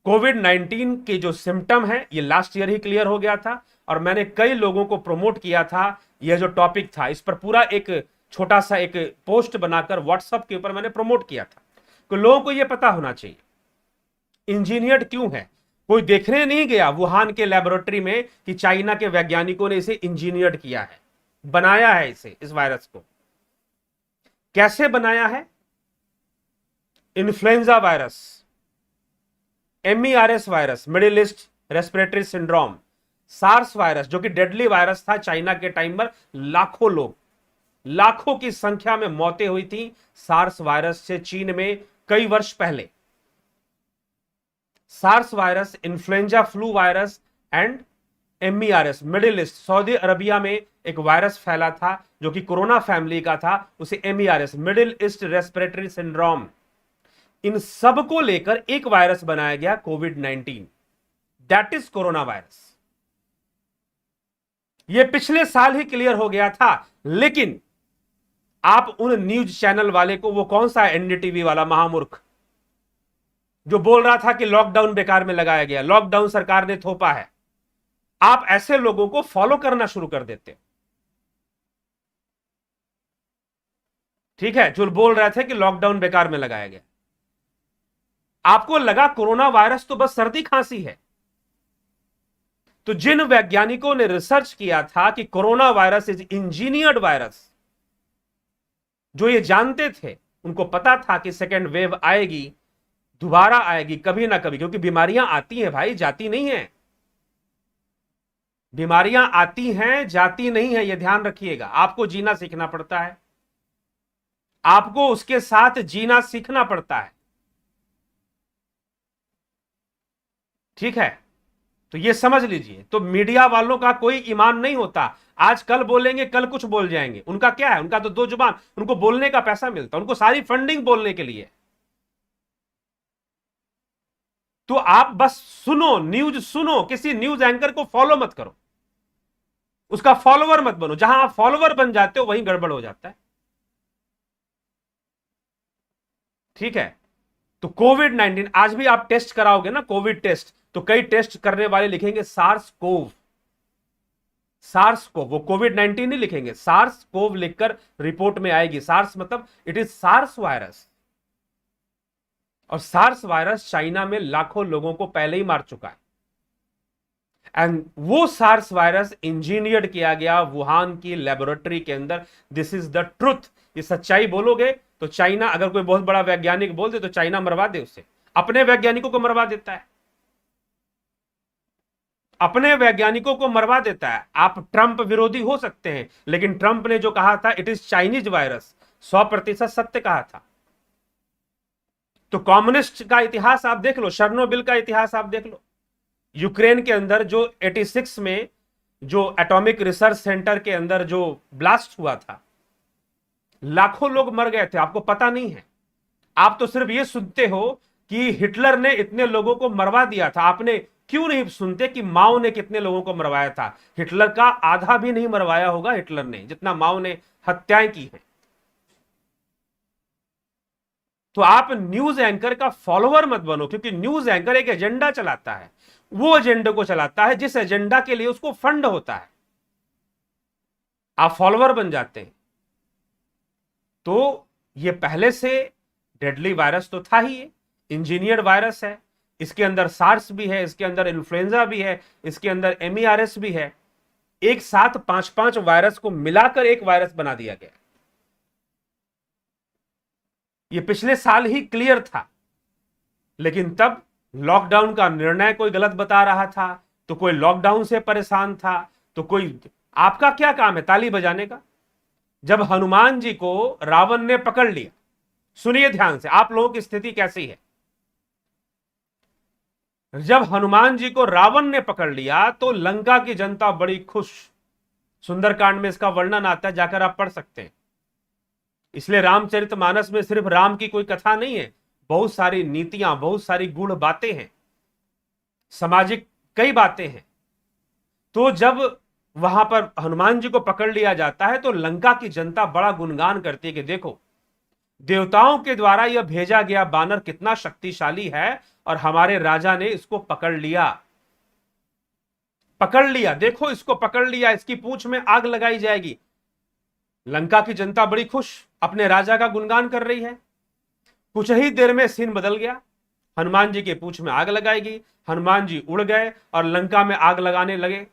कोविड-19 के जो सिम्टम है ये लास्ट ईयर ही क्लियर हो गया था, और मैंने कई लोगों को प्रमोट किया था। यह जो टॉपिक था इस पर पूरा एक छोटा सा एक पोस्ट बनाकर व्हाट्सएप के ऊपर मैंने प्रमोट किया था कि लोगों को यह पता होना चाहिए इंजीनियर्ड क्यों है। कोई देखने नहीं गया वुहान के लेबोरेटरी में कि चाइना के वैज्ञानिकों ने इसे इंजीनियर्ड किया है, बनाया है इसे, इस वायरस को। कैसे बनाया है? Influenza virus, MERS virus, Middle east respiratory syndrome, SARS virus जो कि डेडली वायरस था, चाइना के टाइम पर लाखों लोग, लाखों की संख्या में मौतें हुई थी सार्स वायरस से चीन में कई वर्ष पहले। SARS virus, influenza flu virus and MERS, middle East, Saudi Arabia में एक वायरस फैला था जो कि कोरोना फैमिली का था, उसे MERS, middle east respiratory syndrome. इन सब को लेकर एक वायरस बनाया गया कोविड-19, दैट इज कोरोना वायरस। यह पिछले साल ही क्लियर हो गया था, लेकिन आप उन न्यूज चैनल वाले को, वो कौन सा NDTV वाला महामूर्ख जो बोल रहा था कि लॉकडाउन बेकार में लगाया गया, लॉकडाउन सरकार ने थोपा है, आप ऐसे लोगों को फॉलो करना शुरू कर देते। ठीक है, जो बोल रहे थे कि लॉकडाउन बेकार में लगाया गया, आपको लगा कोरोना वायरस तो बस सर्दी खांसी है। तो जिन वैज्ञानिकों ने रिसर्च किया था कि corona virus is engineered virus, जो ये जानते थे, उनको पता था कि सेकेंड वेव आएगी, दोबारा आएगी कभी ना कभी, क्योंकि बीमारियां आती हैं भाई, जाती नहीं है। बीमारियां आती हैं, जाती नहीं है, यह ध्यान रखिएगा। आपको जीना सीखना पड़ता है, आपको उसके साथ जीना सीखना पड़ता है। ठीक है, तो ये समझ लीजिए। तो मीडिया वालों का कोई ईमान नहीं होता, आज कल बोलेंगे कल कुछ बोल जाएंगे। उनका क्या है, उनका तो दो जुबान, उनको बोलने का पैसा मिलता, उनको सारी फंडिंग बोलने के लिए। तो आप बस सुनो, न्यूज सुनो, किसी न्यूज एंकर को फॉलो मत करो, उसका फॉलोवर मत बनो। जहां आप फॉलोवर बन जाते हो वहीं गड़बड़ हो जाता है। ठीक है, तो कोविड-19 आज भी आप टेस्ट कराओगे ना, कोविड टेस्ट, तो कई टेस्ट करने वाले लिखेंगे सार्स कोव, सार्स कोव, वो कोविड-19 नहीं लिखेंगे, सार्स कोव लिखकर रिपोर्ट में आएगी। सार्स मतलब इट इज सार्स वायरस, और सार्स वायरस चाइना में लाखों लोगों को पहले ही मार चुका है। एंड वो सार्स वायरस इंजीनियर्ड किया गया वुहान की लेबोरेटरी के अंदर। This is the truth. ये सच्चाई बोलोगे तो चाइना, अगर कोई बहुत बड़ा वैज्ञानिक बोल दे तो चाइना मरवा दे उसे, अपने वैज्ञानिकों को मरवा देता है, अपने वैज्ञानिकों को मरवा देता है। आप ट्रंप विरोधी हो सकते हैं, लेकिन ट्रंप ने जो कहा था इट इज चाइनीज वायरस, 100% सत्य कहा था। तो कम्युनिस्ट का इतिहास आप देख लो, शर्नोबिल का इतिहास आप देख लो, यूक्रेन के अंदर जो 86 में जो एटॉमिक रिसर्च सेंटर के अंदर जो ब्लास्ट हुआ था, लाखों लोग मर गए थे, आपको पता नहीं है। आप तो सिर्फ ये सुनते हो कि हिटलर ने इतने लोगों को मरवा दिया था, आपने क्यों नहीं सुनते कि माओ ने कितने लोगों को मरवाया था? हिटलर का आधा भी नहीं मरवाया होगा हिटलर ने, जितना माओ ने हत्याएं की हैं। तो आप न्यूज एंकर का फॉलोअर मत बनो, क्योंकि न्यूज एंकर एक एजेंडा चलाता है, वो एजेंडे को चलाता है जिस एजेंडा के लिए उसको फंड होता है। आप फॉलोअर बन जाते हैं। तो ये पहले से डेडली वायरस तो था ही, इंजीनियर्ड वायरस है, इसके अंदर सार्स भी है, इसके अंदर इन्फ्लुएंजा भी है, इसके अंदर एमईआरएस भी है। एक साथ 5-5 वायरस को मिलाकर एक वायरस बना दिया गया। ये पिछले साल ही क्लियर था, लेकिन तब लॉकडाउन का निर्णय कोई गलत बता रहा था, तो कोई लॉकडाउन से परेशान था, तो कोई। आपका क्या काम है ताली बजाने का? जब हनुमान जी को रावण ने पकड़ लिया, सुनिए ध्यान से, आप लोगों की स्थिति कैसी है। जब हनुमान जी को रावण ने पकड़ लिया तो लंका की जनता बड़ी खुश। सुंदरकांड में इसका वर्णन आता है, जाकर आप पढ़ सकते हैं। इसलिए रामचरितमानस में सिर्फ राम की कोई कथा नहीं है, बहुत सारी नीतियां, बहुत सारी गूढ़ बातें हैं, सामाजिक कई बातें हैं। तो जब वहां पर हनुमान जी को पकड़ लिया जाता है तो लंका की जनता बड़ा गुणगान करती है कि देखो, देवताओं के द्वारा यह भेजा गया बानर कितना शक्तिशाली है, और हमारे राजा ने इसको पकड़ लिया। पकड़ लिया, देखो इसको पकड़ लिया, इसकी पूंछ में आग लगाई जाएगी। लंका की जनता बड़ी खुश, अपने राजा का गुणगान कर रही है। कुछ ही देर में सीन बदल गया, हनुमान जी के पूंछ में आग लगाएगी, हनुमान जी उड़ गए और लंका में आग लगाने लगे।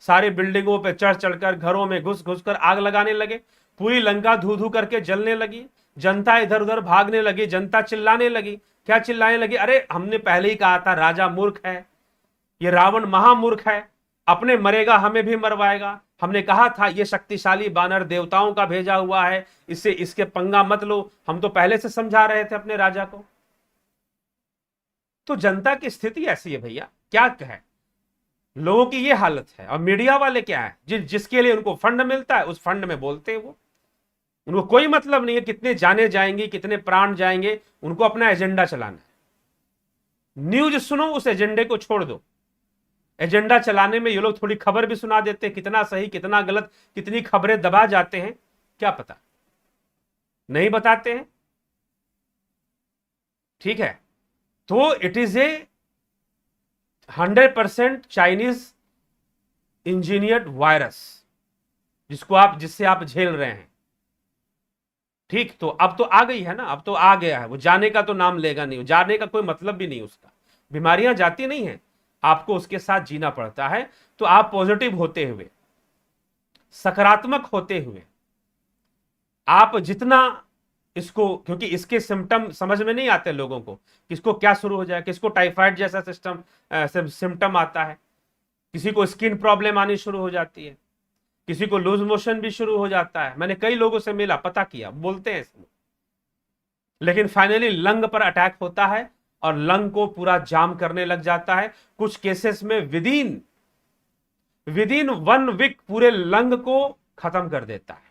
सारे बिल्डिंगों पे चढ़ चढ़कर, घरों में घुस घुस कर आग लगाने लगे। पूरी लंका धू धू करके जलने लगी। जनता इधर उधर भागने लगी, जनता चिल्लाने लगी। क्या चिल्लाने लगी? अरे हमने पहले ही कहा था राजा मूर्ख है, ये रावण महामूर्ख है, अपने मरेगा हमें भी मरवाएगा। हमने कहा था ये शक्तिशाली बानर देवताओं का भेजा हुआ है, इससे इसके पंगा मत लो। हम तो पहले से समझा रहे थे अपने राजा को। तो जनता की स्थिति ऐसी है भैया, क्या कहे, लोगों की ये हालत है। और मीडिया वाले क्या है, जिसके लिए उनको फंड मिलता है उस फंड में बोलते हैं वो। उनको कोई मतलब नहीं है कितने जाने जाएंगे, कितने प्राण जाएंगे, उनको अपना एजेंडा चलाना है। न्यूज सुनो, उस एजेंडे को छोड़ दो। एजेंडा चलाने में ये लोग थोड़ी खबर भी सुना देते हैं, कितना सही कितना गलत, कितनी खबरें दबा जाते हैं क्या पता, नहीं बताते हैं। ठीक है, तो it is a 100% Chinese engineered virus जिससे आप झेल रहे हैं। ठीक, तो अब तो आ गई है ना, अब तो आ गया है, वो जाने का तो नाम लेगा नहीं, जाने का कोई मतलब भी नहीं उसका। बीमारियां जाती नहीं है, आपको उसके साथ जीना पड़ता है। तो आप पॉजिटिव होते हुए, सकारात्मक होते हुए, आप जितना इसको, क्योंकि इसके सिम्टम समझ में नहीं आते लोगों को, किसको क्या शुरू हो जाए, किसको टाइफाइड जैसा सिम्टम आता है, किसी को स्किन प्रॉब्लम आनी शुरू हो जाती है, किसी को लूज मोशन भी शुरू हो जाता है। मैंने कई लोगों से मिला, पता किया, बोलते हैं इसमें। लेकिन फाइनली लंग पर अटैक होता है और लंग को पूरा जाम करने लग जाता है। कुछ केसेस में विदिन 1 वीक पूरे लंग को खत्म कर देता है।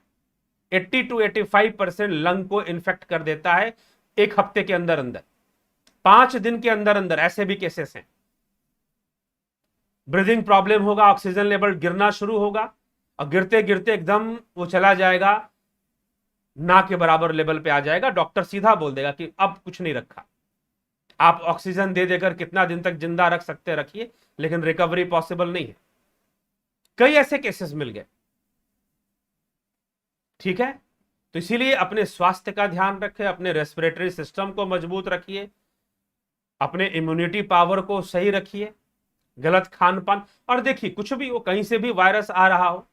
80 to 85% लंग को इन्फेक्ट कर देता है एक हफ्ते के अंदर अंदर, 5 दिन के अंदर अंदर। ऐसे भी केसेस हैं। ब्रीदिंग प्रॉब्लम होगा, ऑक्सीजन लेवल गिरना शुरू होगा, और गिरते गिरते एकदम वो चला जाएगा, ना के बराबर लेवल पे आ जाएगा। डॉक्टर सीधा बोल देगा कि अब कुछ नहीं रखा। आप ऑक्सीजन दे देकर कितना दिन तक जिंदा रख सकते रखिए, लेकिन रिकवरी पॉसिबल नहीं है। कई ऐसे केसेस मिल गए। ठीक है, तो इसीलिए अपने स्वास्थ्य का ध्यान रखें, अपने रेस्पिरेटरी सिस्टम को मजबूत रखिए, अपने इम्यूनिटी पावर को सही रखिए। गलत खान पान, और देखिए कुछ भी हो, कहीं से भी वायरस आ रहा हो,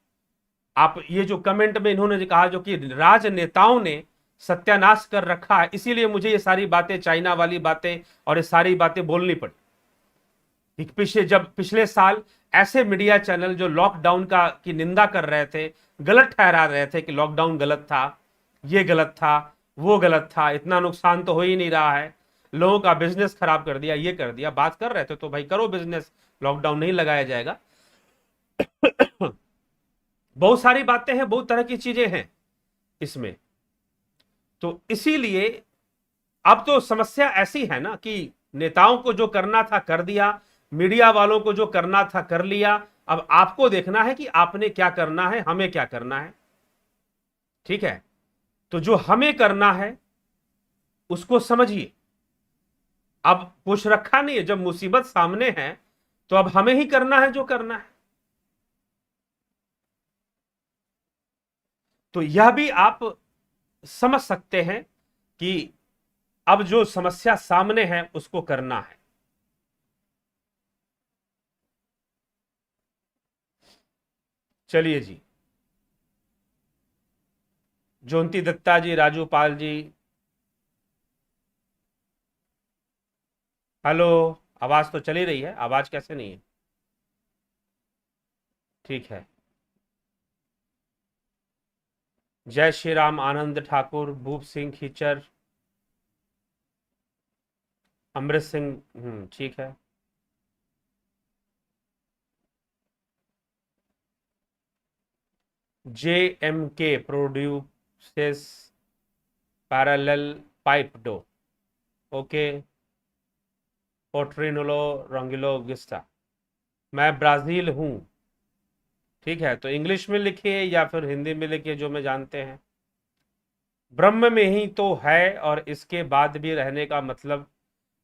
आप ये जो कमेंट में इन्होंने कहा जो कि राजनेताओं ने सत्यानाश कर रखा है, इसीलिए मुझे ये सारी बातें, चाइना वाली बातें और ये सारी बातें बोलनी पड़ी। पिछले साल ऐसे मीडिया चैनल जो लॉकडाउन की निंदा कर रहे थे, गलत ठहरा रहे थे कि लॉकडाउन गलत था, ये गलत था, वो गलत था, इतना नुकसान तो हो ही नहीं रहा है, लोगों का बिजनेस खराब कर दिया, ये कर दिया, बात कर रहे थे। तो भाई करो बिजनेस, लॉकडाउन नहीं लगाया जाएगा। बहुत सारी बातें हैं, बहुत तरह की चीजें हैं इसमें। तो इसीलिए अब तो समस्या ऐसी है ना कि नेताओं को जो करना था कर दिया, मीडिया वालों को जो करना था कर लिया। अब आपको देखना है कि आपने क्या करना है, हमें क्या करना है। ठीक है, तो जो हमें करना है उसको समझिए। अब कुछ रखा नहीं है, जब मुसीबत सामने है तो अब हमें ही करना है जो करना है। तो यह भी आप समझ सकते हैं कि अब जो समस्या सामने है उसको करना है। चलिए जी, जोंती दत्ता जी, राजू पाल जी, हेलो। आवाज तो चली रही है, आवाज कैसे नहीं है? ठीक है। जय श्री राम, आनंद ठाकुर, भूप सिंह खीचर, अमृत सिंह, ठीक है। J M K produces parallel pipe do, okay. पोट्रिनोलो रंगिलो गिस्टा, मैं ब्राजील हूं। ठीक है, तो इंग्लिश में लिखिए या फिर हिंदी में लिखिए, जो में जानते हैं। ब्रह्म में ही तो है और इसके बाद भी रहने का मतलब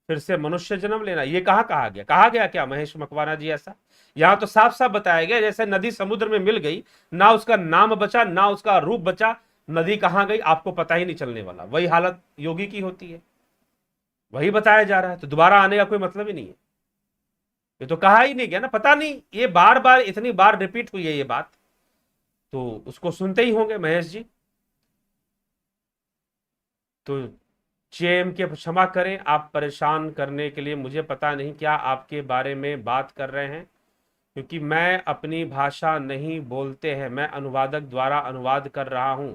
फिर से मनुष्य जन्म लेना, ये कहाँ कहा गया क्या महेश मकवाना जी ऐसा? यहां तो साफ साफ बताया गया, जैसे नदी समुद्र में मिल गई, ना उसका नाम बचा ना उसका रूप बचा, नदी कहां गई आपको पता ही नहीं चलने वाला। वही हालत योगी की होती है, वही बताया जा रहा है, तो दोबारा आने का कोई मतलब ही नहीं है। ये तो कहा ही नहीं गया ना, पता नहीं, ये बार बार इतनी बार रिपीट हुई है ये बात, तो उसको सुनते ही होंगे महेश जी। तो जेएम के क्षमा करें, आप परेशान करने के लिए, मुझे पता नहीं क्या आपके बारे में बात कर रहे हैं, क्योंकि मैं अपनी भाषा नहीं बोलते हैं, मैं अनुवादक द्वारा अनुवाद कर रहा हूं,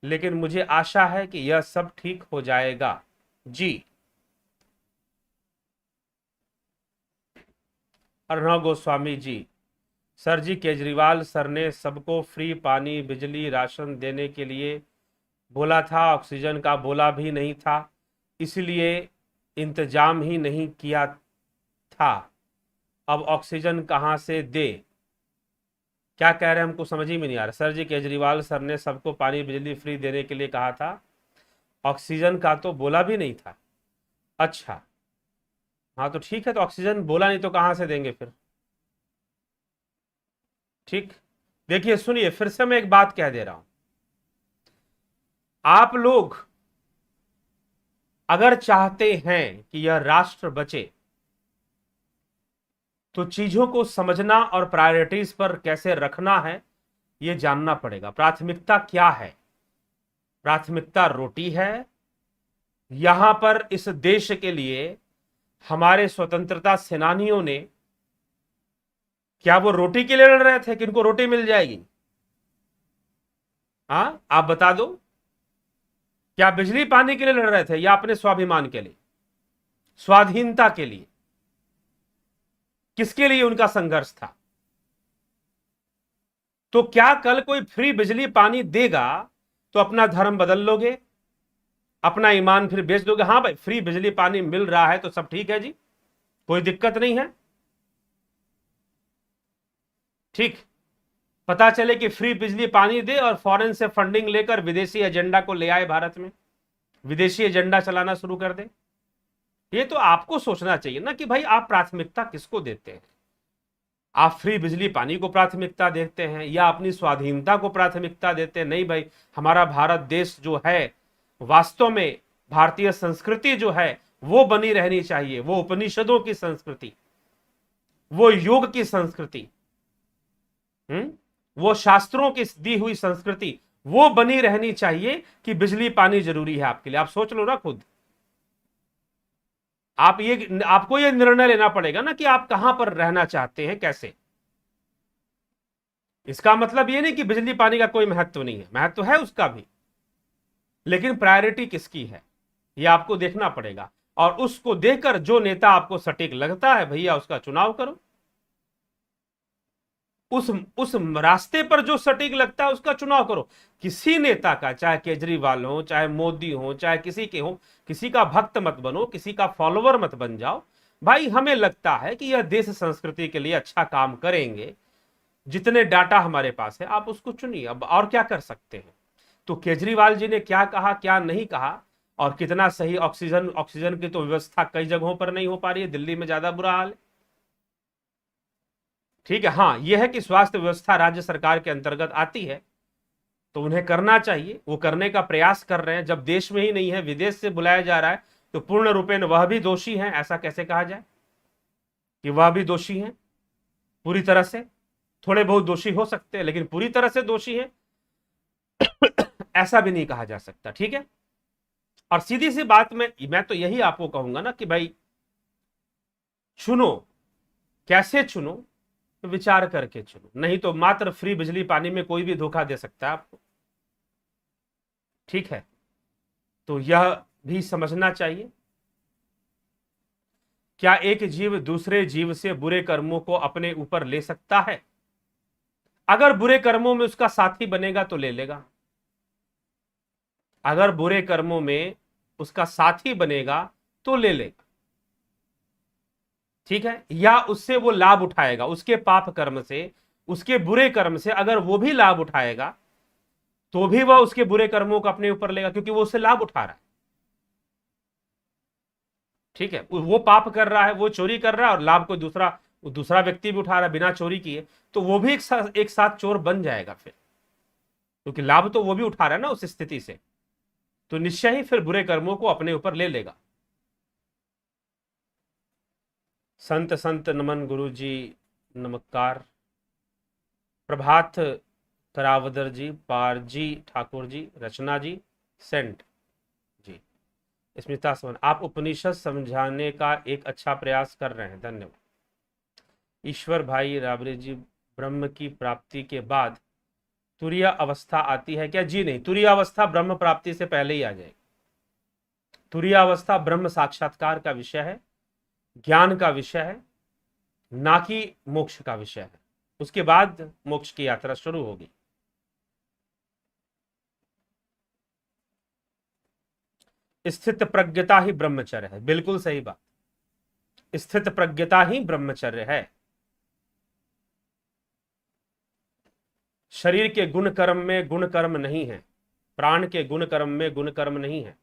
लेकिन मुझे आशा है कि यह सब ठीक हो जाएगा जी। अर्णव गोस्वामी जी, सर जी केजरीवाल सर ने सबको फ्री पानी बिजली राशन देने के लिए बोला था, ऑक्सीजन का बोला भी नहीं था, इसलिए इंतजाम ही नहीं किया था, अब ऑक्सीजन कहां से दे? क्या कह रहे हैं हमको समझ ही में नहीं आ रहा। सर जी केजरीवाल सर ने सबको पानी बिजली फ्री देने के लिए कहा था, ऑक्सीजन का तो बोला भी नहीं था। अच्छा, हाँ तो ठीक है, तो ऑक्सीजन बोला नहीं तो कहां से देंगे फिर? ठीक, देखिए सुनिए, फिर से मैं एक बात कह दे रहा हूं, आप लोग अगर चाहते हैं कि यह राष्ट्र बचे तो चीजों को समझना और प्रायोरिटीज पर कैसे रखना है यह जानना पड़ेगा। प्राथमिकता क्या है? प्राथमिकता रोटी है। यहां पर इस देश के लिए हमारे स्वतंत्रता सेनानियों ने, क्या वो रोटी के लिए लड़ रहे थे कि इनको रोटी मिल जाएगी? हाँ, आप बता दो, क्या बिजली पानी के लिए लड़ रहे थे या अपने स्वाभिमान के लिए, स्वाधीनता के लिए? किसके लिए उनका संघर्ष था? तो क्या कल कोई फ्री बिजली पानी देगा तो अपना धर्म बदल लोगे, अपना ईमान फिर बेच दोगे? हाँ भाई, फ्री बिजली पानी मिल रहा है तो सब ठीक है जी, कोई दिक्कत नहीं है। ठीक, पता चले कि फ्री बिजली पानी दे और फॉरेन से फंडिंग लेकर विदेशी एजेंडा को ले आए भारत में, विदेशी एजेंडा चलाना शुरू कर दे। ये तो आपको सोचना चाहिए ना कि भाई आप प्राथमिकता किसको देते हैं। आप फ्री बिजली पानी को प्राथमिकता देते हैं या अपनी स्वाधीनता को प्राथमिकता देते हैं? नहीं भाई, हमारा भारत देश जो है, वास्तव में भारतीय संस्कृति जो है वो बनी रहनी चाहिए, वो उपनिषदों की संस्कृति, वो योग की संस्कृति, वो शास्त्रों की दी हुई संस्कृति, वो बनी रहनी चाहिए कि बिजली पानी जरूरी है आपके लिए। आप सोच लो ना खुद, आपको ये निर्णय लेना पड़ेगा ना कि आप कहां पर रहना चाहते हैं, कैसे। इसका मतलब ये नहीं कि बिजली पानी का कोई महत्व नहीं है, महत्व है उसका भी, लेकिन प्रायोरिटी किसकी है ये आपको देखना पड़ेगा। और उसको देखकर जो नेता आपको सटीक लगता है भैया उसका चुनाव करो, उस रास्ते पर जो सटीक लगता है उसका चुनाव करो। किसी नेता का, चाहे केजरीवाल हो, चाहे मोदी हो, चाहे किसी के हो, किसी का भक्त मत बनो, किसी का फॉलोवर मत बन जाओ। भाई हमें लगता है कि यह देश संस्कृति के लिए अच्छा काम करेंगे, जितने डाटा हमारे पास है आप उसको चुनिए। अब और क्या कर सकते हैं? तो केजरीवाल जी ने क्या कहा क्या नहीं कहा, और कितना सही ऑक्सीजन ऑक्सीजन की तो व्यवस्था कई जगहों पर नहीं हो पा रही है, दिल्ली में ज्यादा बुरा हाल है। ठीक है, हाँ यह है कि स्वास्थ्य व्यवस्था राज्य सरकार के अंतर्गत आती है तो उन्हें करना चाहिए, वो करने का प्रयास कर रहे हैं। जब देश में ही नहीं है, विदेश से बुलाया जा रहा है, तो पूर्ण रूपेण वह भी दोषी हैं ऐसा कैसे कहा जाए कि वह भी दोषी हैं पूरी तरह से? थोड़े बहुत दोषी हो सकते हैं, लेकिन पूरी तरह से दोषी हैं ऐसा भी नहीं कहा जा सकता। ठीक है, और सीधी सी बात में मैं तो यही आपको कहूंगा ना कि भाई चुनो, कैसे चुनो, विचार करके चुनो, नहीं तो मात्र फ्री बिजली पानी में कोई भी धोखा दे सकता है आपको। ठीक है, तो यह भी समझना चाहिए। क्या एक जीव दूसरे जीव से बुरे कर्मों को अपने ऊपर ले सकता है? अगर बुरे कर्मों में उसका साथी बनेगा तो ले लेगा, अगर बुरे कर्मों में उसका साथी बनेगा तो ले लेगा। ठीक है, या उससे वो लाभ उठाएगा, उसके पाप कर्म से, उसके बुरे कर्म से अगर वो भी लाभ उठाएगा तो भी वह उसके बुरे कर्मों को अपने ऊपर लेगा, क्योंकि वो उससे लाभ उठा रहा है। ठीक है, वो पाप कर रहा है, वो चोरी कर रहा है और लाभ को दूसरा व्यक्ति भी उठा रहा है बिना चोरी किए, तो वो भी एक साथ चोर बन जाएगा फिर, क्योंकि लाभ तो वो भी उठा रहा है ना उस स्थिति से, तो निश्चय ही फिर बुरे कर्मों को अपने ऊपर ले लेगा। संत संत नमन गुरु जी, नमस्कार। प्रभात करावदर जी, पारजी ठाकुर जी, रचना जी, सेंट जी, स्मिता सोन, आप उपनिषद समझाने का एक अच्छा प्रयास कर रहे हैं, धन्यवाद। ईश्वर भाई राबरे जी, ब्रह्म की प्राप्ति के बाद तुरीय अवस्था आती है क्या? जी नहीं, तुरीय अवस्था ब्रह्म प्राप्ति से पहले ही आ जाएगी। तुरीय अवस्था ब्रह्म साक्षात्कार का विषय है, ज्ञान का विषय है, ना कि मोक्ष का विषय है। उसके बाद मोक्ष की यात्रा शुरू होगी। स्थित प्रज्ञता ही ब्रह्मचर्य है, बिल्कुल सही बात, स्थित प्रज्ञता ही ब्रह्मचर्य है। शरीर के गुण कर्म में गुण कर्म नहीं है, प्राण के गुण कर्म में गुण कर्म नहीं है।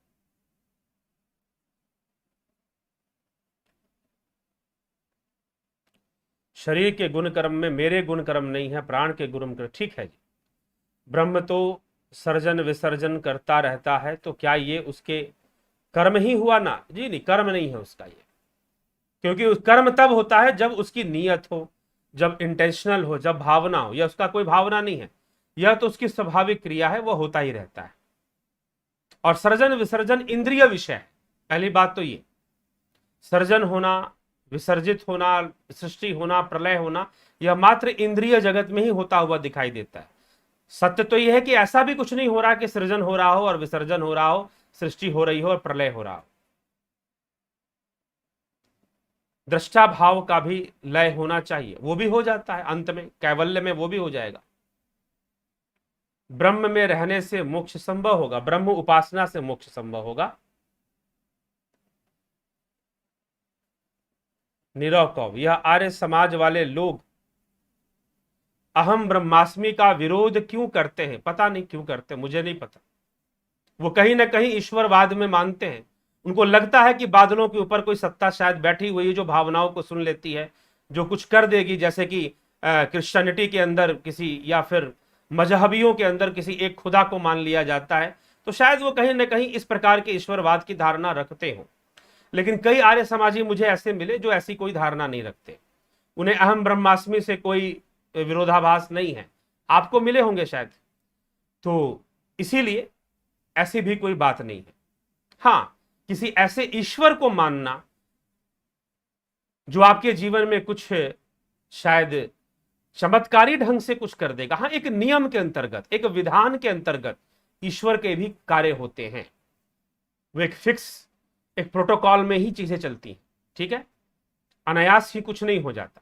शरीर के गुण कर्म में मेरे गुण कर्म नहीं है, प्राण के गुण कर्म। ठीक है जी, ब्रह्म तो सर्जन विसर्जन करता रहता है, तो क्या ये उसके कर्म ही हुआ ना? जी नहीं, कर्म नहीं है उसका ये, क्योंकि उस कर्म तब होता है जब उसकी नीयत हो, जब इंटेंशनल हो, जब भावना हो। या उसका कोई भावना नहीं है, यह तो उसकी स्वाभाविक क्रिया है, वह होता ही रहता है। और सर्जन विसर्जन इंद्रिय विषय है। पहली बात तो ये, सर्जन होना, विसर्जित होना, सृष्टि होना, प्रलय होना, यह मात्र इंद्रिय जगत में ही होता हुआ दिखाई देता है। सत्य तो यह है कि ऐसा भी कुछ नहीं हो रहा कि सृजन हो रहा हो और विसर्जन हो रहा हो, सृष्टि हो रही हो और प्रलय हो रहा हो। दृष्टा भाव का भी लय होना चाहिए, वो भी हो जाता है अंत में, कैवल्य में वो भी हो जाएगा। ब्रह्म में रहने से मोक्ष संभव होगा, ब्रह्म उपासना से मोक्ष संभव होगा। नीरव कौर, यह आर्य समाज वाले लोग अहम ब्रह्मास्मि का विरोध क्यों करते हैं? पता नहीं क्यों करते, मुझे नहीं पता। वो कहीं ना कहीं ईश्वरवाद में मानते हैं, उनको लगता है कि बादलों के ऊपर कोई सत्ता शायद बैठी हुई है जो भावनाओं को सुन लेती है, जो कुछ कर देगी, जैसे कि क्रिश्चियनिटी के अंदर किसी, या फिर मजहबियों के अंदर किसी एक खुदा को मान लिया जाता है, तो शायद वो कहीं ना कहीं इस प्रकार के ईश्वरवाद की धारणा रखते हो। लेकिन कई आर्य समाजी मुझे ऐसे मिले जो ऐसी कोई धारणा नहीं रखते, उन्हें अहम ब्रह्मास्मि से कोई विरोधाभास नहीं है, आपको मिले होंगे शायद। तो इसीलिए ऐसी भी कोई बात नहीं है। हां, किसी ऐसे ईश्वर को मानना जो आपके जीवन में कुछ शायद चमत्कारी ढंग से कुछ कर देगा। हाँ, एक नियम के अंतर्गत, एक विधान के अंतर्गत ईश्वर के भी कार्य होते हैं, वो एक फिक्स, एक प्रोटोकॉल में ही चीजें चलती हैं। ठीक है, अनायास ही कुछ नहीं हो जाता।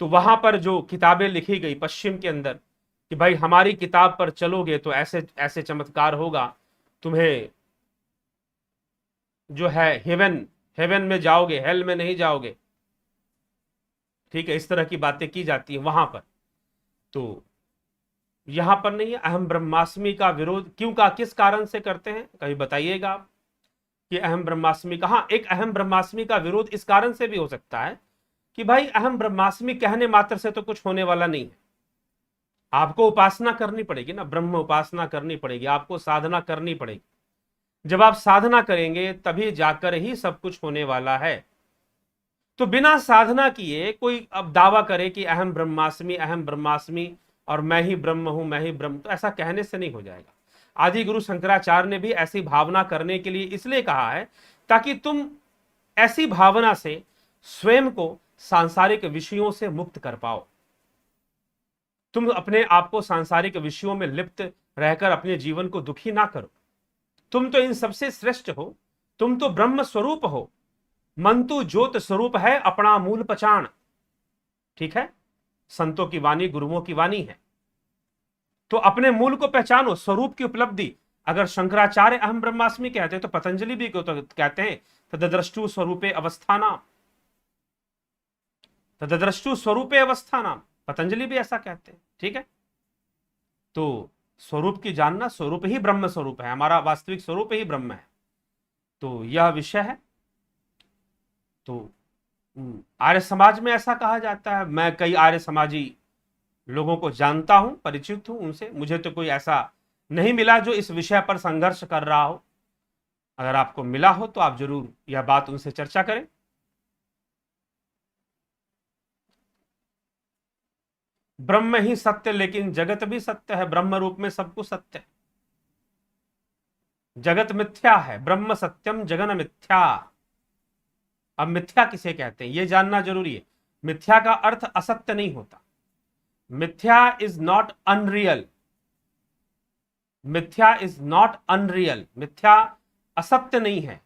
तो वहां पर जो किताबें लिखी गई पश्चिम के अंदर कि भाई हमारी किताब पर चलोगे तो ऐसे ऐसे चमत्कार होगा, तुम्हें जो है हेवन में जाओगे, हेल में नहीं जाओगे। ठीक है, इस तरह की बातें की जाती है वहां पर। तो यहां पर नहीं है। अहम ब्रह्मास्मि का विरोध क्यों का, किस कारण से करते हैं, कहीं बताइएगा आप। कि अहम ब्रह्मास्मि का, हाँ एक अहम ब्रह्मास्मि का विरोध इस कारण से भी हो सकता है कि भाई अहम ब्रह्मास्मि कहने मात्र से तो कुछ होने वाला नहीं है, आपको उपासना करनी पड़ेगी ना, ब्रह्म उपासना करनी पड़ेगी, आपको साधना करनी पड़ेगी। जब आप साधना करेंगे तभी जाकर ही सब कुछ होने वाला है। तो बिना साधना किए कोई अब दावा करे कि अहम ब्रह्मास्मि और मैं ही ब्रह्म हूं, मैं ही ब्रह्म, तो ऐसा कहने से नहीं हो जाएगा। आदि गुरु शंकराचार्य ने भी ऐसी भावना करने के लिए इसलिए कहा है ताकि तुम ऐसी भावना से स्वयं को सांसारिक विषयों से मुक्त कर पाओ। तुम अपने आप को सांसारिक विषयों में लिप्त रहकर अपने जीवन को दुखी ना करो। तुम तो इन सबसे श्रेष्ठ हो, तुम तो ब्रह्म स्वरूप हो, मंतु ज्योत स्वरूप है अपना मूल पहचान। ठीक है, संतों की वाणी, गुरुओं की वाणी है। तो अपने मूल को पहचानो, स्वरूप की उपलब्धि। अगर शंकराचार्य अहम ब्रह्मास्मि कहते हैं तो पतंजलि भी तो कहते हैं तदद्रष्टु स्वरूपे अवस्थानाम, तदद्रष्टु स्वरूपे अवस्थानाम, पतंजलि भी ऐसा कहते हैं। ठीक है, तो स्वरूप की जानना, स्वरूप ही ब्रह्म स्वरूप है, हमारा वास्तविक स्वरूप ही ब्रह्म है। तो यह विषय है। तो आर्य समाज में ऐसा कहा जाता है। मैं कई आर्य समाजी लोगों को जानता हूं, परिचित हूं उनसे, मुझे तो कोई ऐसा नहीं मिला जो इस विषय पर संघर्ष कर रहा हो। अगर आपको मिला हो तो आप जरूर यह बात उनसे चर्चा करें। ब्रह्म ही सत्य, लेकिन जगत भी सत्य है, ब्रह्म रूप में सब कुछ सत्य है। जगत मिथ्या है, ब्रह्म सत्यम जगन मिथ्या। अब मिथ्या किसे कहते हैं यह जानना जरूरी है। मिथ्या का अर्थ असत्य नहीं होता। मिथ्या इज नॉट अनरियल, मिथ्या इज नॉट अनरियल, मिथ्या असत्य नहीं है।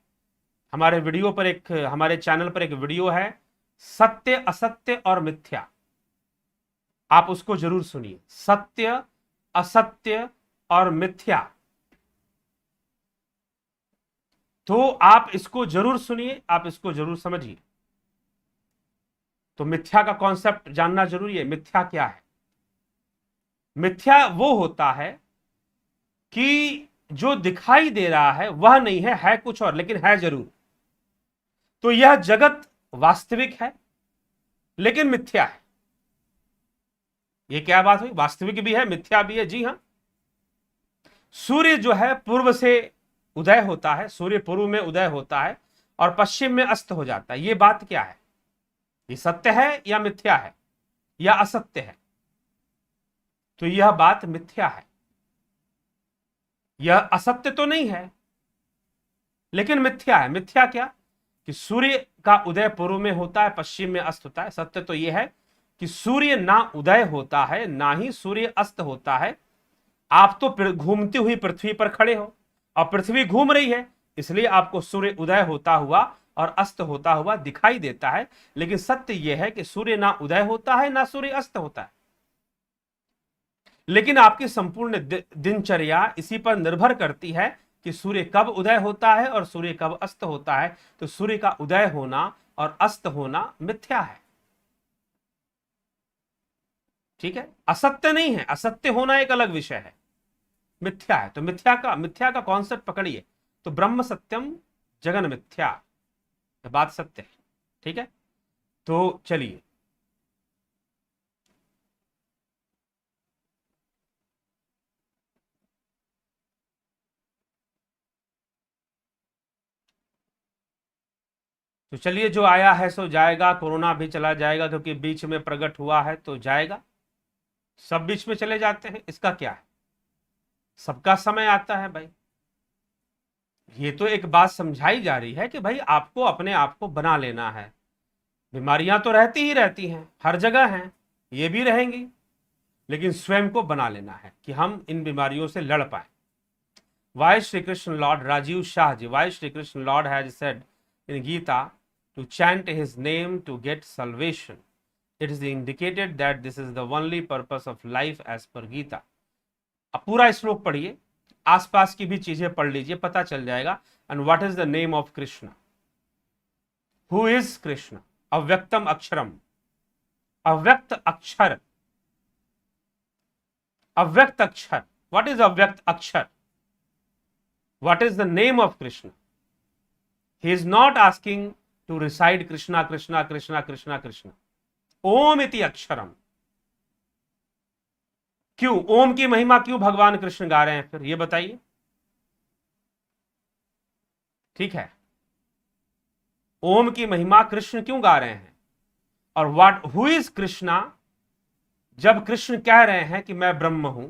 हमारे वीडियो पर हमारे चैनल पर एक वीडियो है, सत्य असत्य और मिथ्या, आप उसको जरूर सुनिए। सत्य असत्य और मिथ्या, तो आप इसको जरूर सुनिए, आप इसको जरूर समझिए। तो मिथ्या का कॉन्सेप्ट जानना जरूरी है। मिथ्या क्या है? मिथ्या वो होता है कि जो दिखाई दे रहा है वह नहीं है कुछ और, लेकिन है जरूर। तो यह जगत वास्तविक है लेकिन मिथ्या है। यह क्या बात हुई? वास्तविक भी है, मिथ्या भी है। जी हां, सूर्य जो है पूर्व से उदय होता है, सूर्य पूर्व में उदय होता है और पश्चिम में अस्त हो जाता है। यह बात क्या है? ये सत्य है या मिथ्या है या असत्य है? तो यह बात मिथ्या है। यह असत्य तो नहीं है लेकिन मिथ्या है। मिथ्या क्या? कि सूर्य का उदय पूर्व में होता है, पश्चिम में अस्त होता है। सत्य तो यह है कि सूर्य ना उदय होता है ना ही सूर्य अस्त होता है। आप तो घूमती हुई पृथ्वी पर खड़े हो और पृथ्वी घूम रही है, इसलिए आपको सूर्य उदय होता हुआ और अस्त होता हुआ दिखाई देता है। लेकिन सत्य यह है कि सूर्य ना उदय होता है ना सूर्य अस्त होता है। लेकिन आपकी संपूर्ण दिनचर्या इसी पर निर्भर करती है कि सूर्य कब उदय होता है और सूर्य कब अस्त होता है। तो सूर्य का उदय होना और अस्त होना मिथ्या है। ठीक है, असत्य नहीं है, असत्य होना एक अलग विषय है, मिथ्या है। तो मिथ्या का कॉन्सेप्ट पकड़िए। तो ब्रह्म सत्यम जगन मिथ्या, बात सत्य है। ठीक है, तो चलिए जो आया है सो जाएगा। कोरोना भी चला जाएगा क्योंकि बीच में प्रकट हुआ है तो जाएगा। सब बीच में चले जाते हैं, इसका क्या है? सबका समय आता है भाई। ये तो एक बात समझाई जा रही है कि भाई आपको अपने आप को बना लेना है। बीमारियां तो रहती ही रहती हैं, हर जगह हैं, ये भी रहेंगी, लेकिन स्वयं को बना लेना है कि हम इन बीमारियों से लड़ पाए। Why Shri Krishna Lord Rajiv Shahji, why Shri Krishna Lord has said in Gita to chant his name to get salvation. It is indicated that this is the only purpose of life as per Gita. अब पूरा श्लोक पढ़िए, आसपास की भी चीजें पढ़ लीजिए, पता चल जाएगा। And what is the name of Krishna? Who is Krishna? अव्यक्तम अक्षरम, अव्यक्त अक्षर, अव्यक्त अक्षर। What is अव्यक्त अक्षर? What is the name of Krishna? He is not asking to recite Krishna Krishna Krishna Krishna Krishna, Om इति अक्षरम। क्यों ओम की महिमा क्यों भगवान कृष्ण गा रहे हैं फिर, ये बताइए। ठीक है, ओम की महिमा कृष्ण क्यों गा रहे हैं, और व्हाट हु इज कृष्णा। जब कृष्ण कह रहे हैं कि मैं ब्रह्म हूं,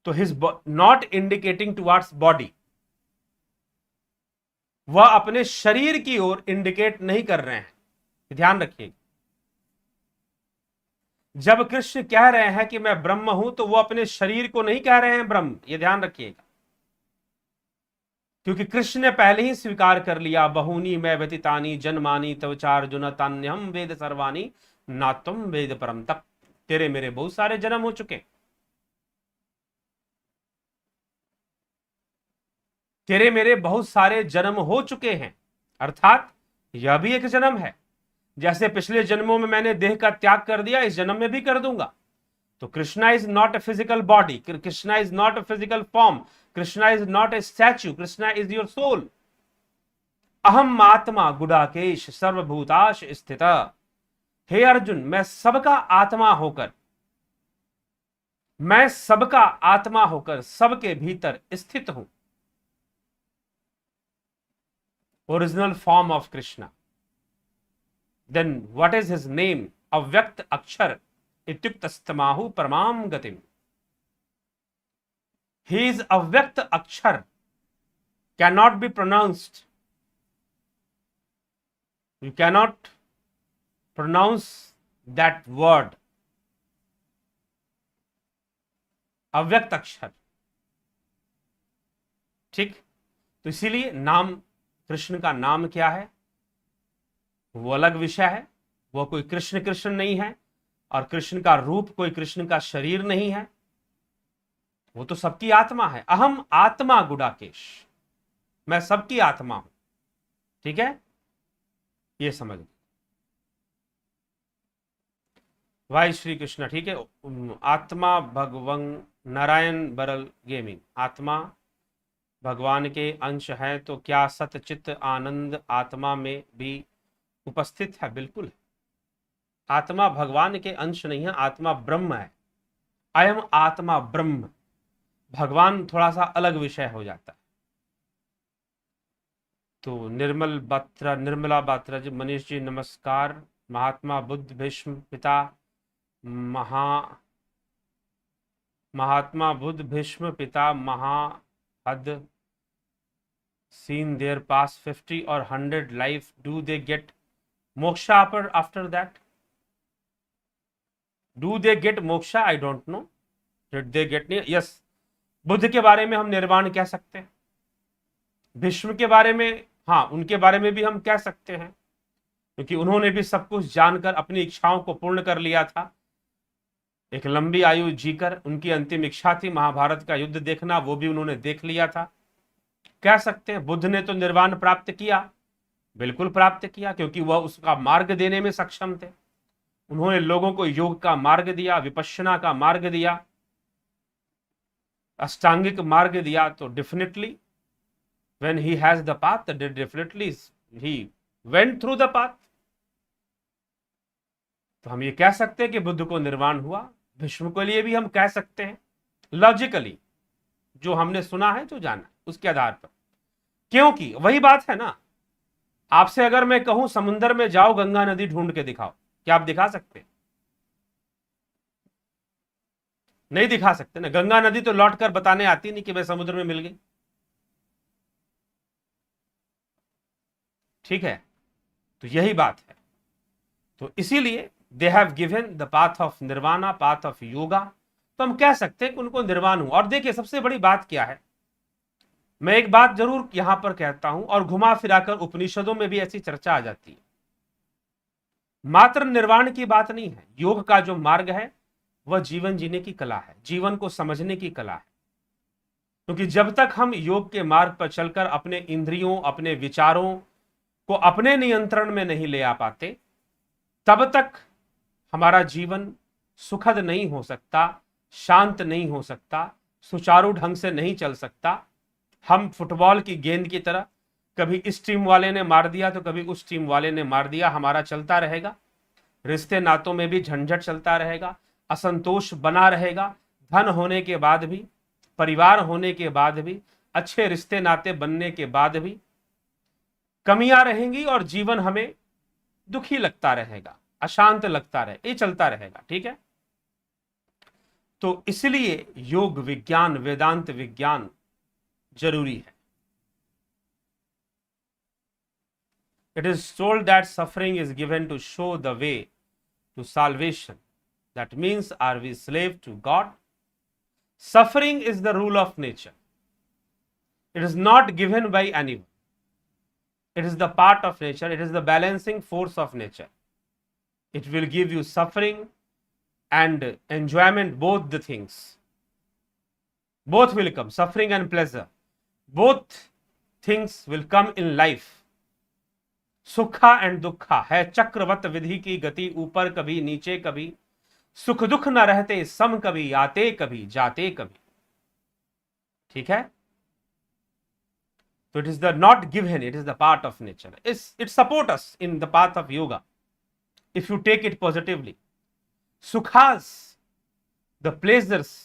तो his not indicating towards body, वह अपने शरीर की ओर इंडिकेट नहीं कर रहे हैं, ध्यान रखिए। जब कृष्ण कह रहे हैं कि मैं ब्रह्म हूं, तो वो अपने शरीर को नहीं कह रहे हैं ब्रह्म, ये ध्यान रखिएगा। क्योंकि कृष्ण ने पहले ही स्वीकार कर लिया, बहुनी मैं व्यतीतानी जन्मानी तव चार्जुन तान्यहम वेद सर्वानी ना तुम वेद परम तक। तेरे मेरे बहुत सारे जन्म हो चुके, तेरे मेरे बहुत सारे जन्म हो चुके हैं, अर्थात यह भी एक जन्म है। जैसे पिछले जन्मों में मैंने देह का त्याग कर दिया, इस जन्म में भी कर दूंगा। तो Krishna is not a physical body, Krishna is not a physical form, Krishna is not a statue, Krishna is your soul. अहम आत्मा गुडाकेश सर्वभूताश स्थित। हे अर्जुन, मैं सबका आत्मा होकर, मैं सबका आत्मा होकर सबके भीतर स्थित हूं। Original form of Krishna. Then what is his name, अव्यक्त अक्षर इत्युक्तस्तमाहु परमाम गतिम। ही इज अव्यक्त अक्षर, cannot be pronounced, you cannot pronounce that word, अव्यक्त अक्षर। ठीक, तो इसीलिए नाम, कृष्ण का नाम क्या है वो अलग विषय है। वो कोई कृष्ण कृष्ण नहीं है, और कृष्ण का रूप कोई कृष्ण का शरीर नहीं है, वो तो सबकी आत्मा है। अहम आत्मा गुडाकेश, मैं सबकी आत्मा हूं। ठीक है, ये समझ। वाई श्री कृष्ण। ठीक है, आत्मा भगवान नारायण बरल गेमिंग, आत्मा भगवान के अंश है, तो क्या सतचित आनंद आत्मा में भी उपस्थित है? बिल्कुल, आत्मा भगवान के अंश नहीं है, आत्मा ब्रह्म है। अयम आत्मा ब्रह्म, भगवान थोड़ा सा अलग विषय हो जाता है। तो निर्मला बात्रा जी, मनीष जी नमस्कार। महात्मा बुद्ध भीष्म पिता महात्मा बुद्ध भीष्म पिता महाहद seen their past 50 or 100 life, do they get moksha after that? Do they get moksha? I don't know. Did they get? Yes. Buddha के बारे में हम निर्वाण कह सकते हैं, भीष्म के बारे में, हाँ उनके बारे में भी हम कह सकते हैं, क्योंकि उन्होंने भी सब कुछ जानकर अपनी इच्छाओं को पूर्ण कर लिया था। एक लंबी आयु जीकर उनकी अंतिम इच्छा थी महाभारत का युद्ध देखना, वो भी उन्होंने देख लिया था। कह सकते हैं बुद्ध ने तो निर्वाण प्राप्त किया, बिल्कुल प्राप्त किया, क्योंकि वह उसका मार्ग देने में सक्षम थे। उन्होंने लोगों को योग का मार्ग दिया, विपश्यना का मार्ग दिया, अष्टांगिक मार्ग दिया। तो definitely when he has the path, definitely he went through the path। तो हम ये कह सकते हैं कि बुद्ध को निर्वाण हुआ। भीष्म के लिए भी हम कह सकते हैं, लॉजिकली जो हमने सुना है, जो जाना है, उसके आधार पर। क्योंकि वही बात है ना, आपसे अगर मैं कहूं समुद्र में जाओ, गंगा नदी ढूंढ के दिखाओ, क्या आप दिखा सकते? नहीं दिखा सकते ना। गंगा नदी तो लौट कर बताने आती नहीं कि मैं समुद्र में मिल गई। ठीक है, तो यही बात है। तो इसीलिए they have given the path of nirvana, path of yoga. तो हम कह सकते हैं कि उनको निर्वाण हुआ। और देखिए सबसे बड़ी बात क्या है, मैं एक बात जरूर यहां पर कहता हूं, और घुमा फिराकर उपनिषदों में भी ऐसी चर्चा आ जाती है, मात्र निर्वाण की बात नहीं है। योग का जो मार्ग है वह जीवन जीने की कला है, जीवन को समझने की कला है। क्योंकि जब तक हम योग के मार्ग पर चलकर अपने इंद्रियों, अपने विचारों को अपने नियंत्रण में नहीं ले आ पाते, तब तक हमारा जीवन सुखद नहीं हो सकता, शांत नहीं हो सकता, सुचारू ढंग से नहीं चल सकता। हम फुटबॉल की गेंद की तरह कभी इस टीम वाले ने मार दिया तो कभी उस टीम वाले ने मार दिया, हमारा चलता रहेगा। रिश्ते नातों में भी झंझट चलता रहेगा, असंतोष बना रहेगा। धन होने के बाद भी, परिवार होने के बाद भी, अच्छे रिश्ते नाते बनने के बाद भी कमियां रहेंगी और जीवन हमें दुखी लगता रहेगा, अशांत लगता रहे, ये चलता रहेगा। ठीक है, तो इसलिए योग विज्ञान, वेदांत विज्ञान जरूरी है। It is told that suffering is given to show the way to salvation. That means, are we slave to God? Suffering is the rule of nature. It is not given by anyone. It is the part of nature. It is the balancing force of nature. It will give you suffering and enjoyment, both the things. Both will come, suffering and pleasure. Both things will come in life. सुखा and दुखा है चक्रवत विधि की गति, ऊपर कभी नीचे कभी, सुख दुख न रहते सम, कभी आते कभी जाते कभी। ठीक है, तो it is the not given, it is the part of nature. It support us in the path of yoga if you take it positively. सुखास, the pleasures,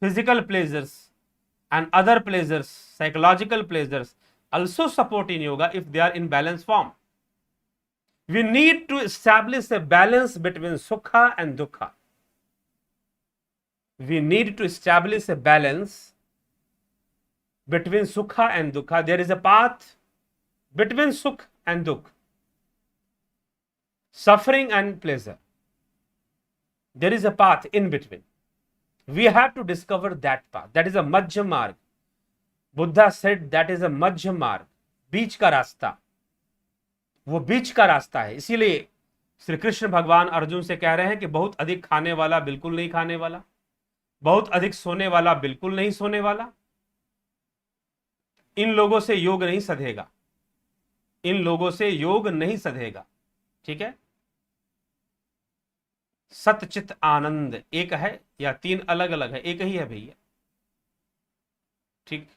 physical pleasures and other pleasures, psychological pleasures also support in yoga if they are in balanced form. We need to establish a balance between sukha and dukkha. We need to establish a balance between sukha and dukkha. There is a path between sukh and dukh, suffering and pleasure. There is a path in between. We have to discover that path. That is a madhya marg. Buddha said that is a madhya marg. बीच का रास्ता, वो बीच का रास्ता है। इसीलिए श्री कृष्ण भगवान अर्जुन से कह रहे हैं कि बहुत अधिक खाने वाला बिल्कुल नहीं खाने वाला, बहुत अधिक सोने वाला बिल्कुल नहीं सोने वाला, इन लोगों से योग नहीं सधेगा, इन लोगों से योग नहीं सधेगा। ठीक है, सत चित आनंद एक है या तीन अलग अलग है? एक ही है भैया। ठीक,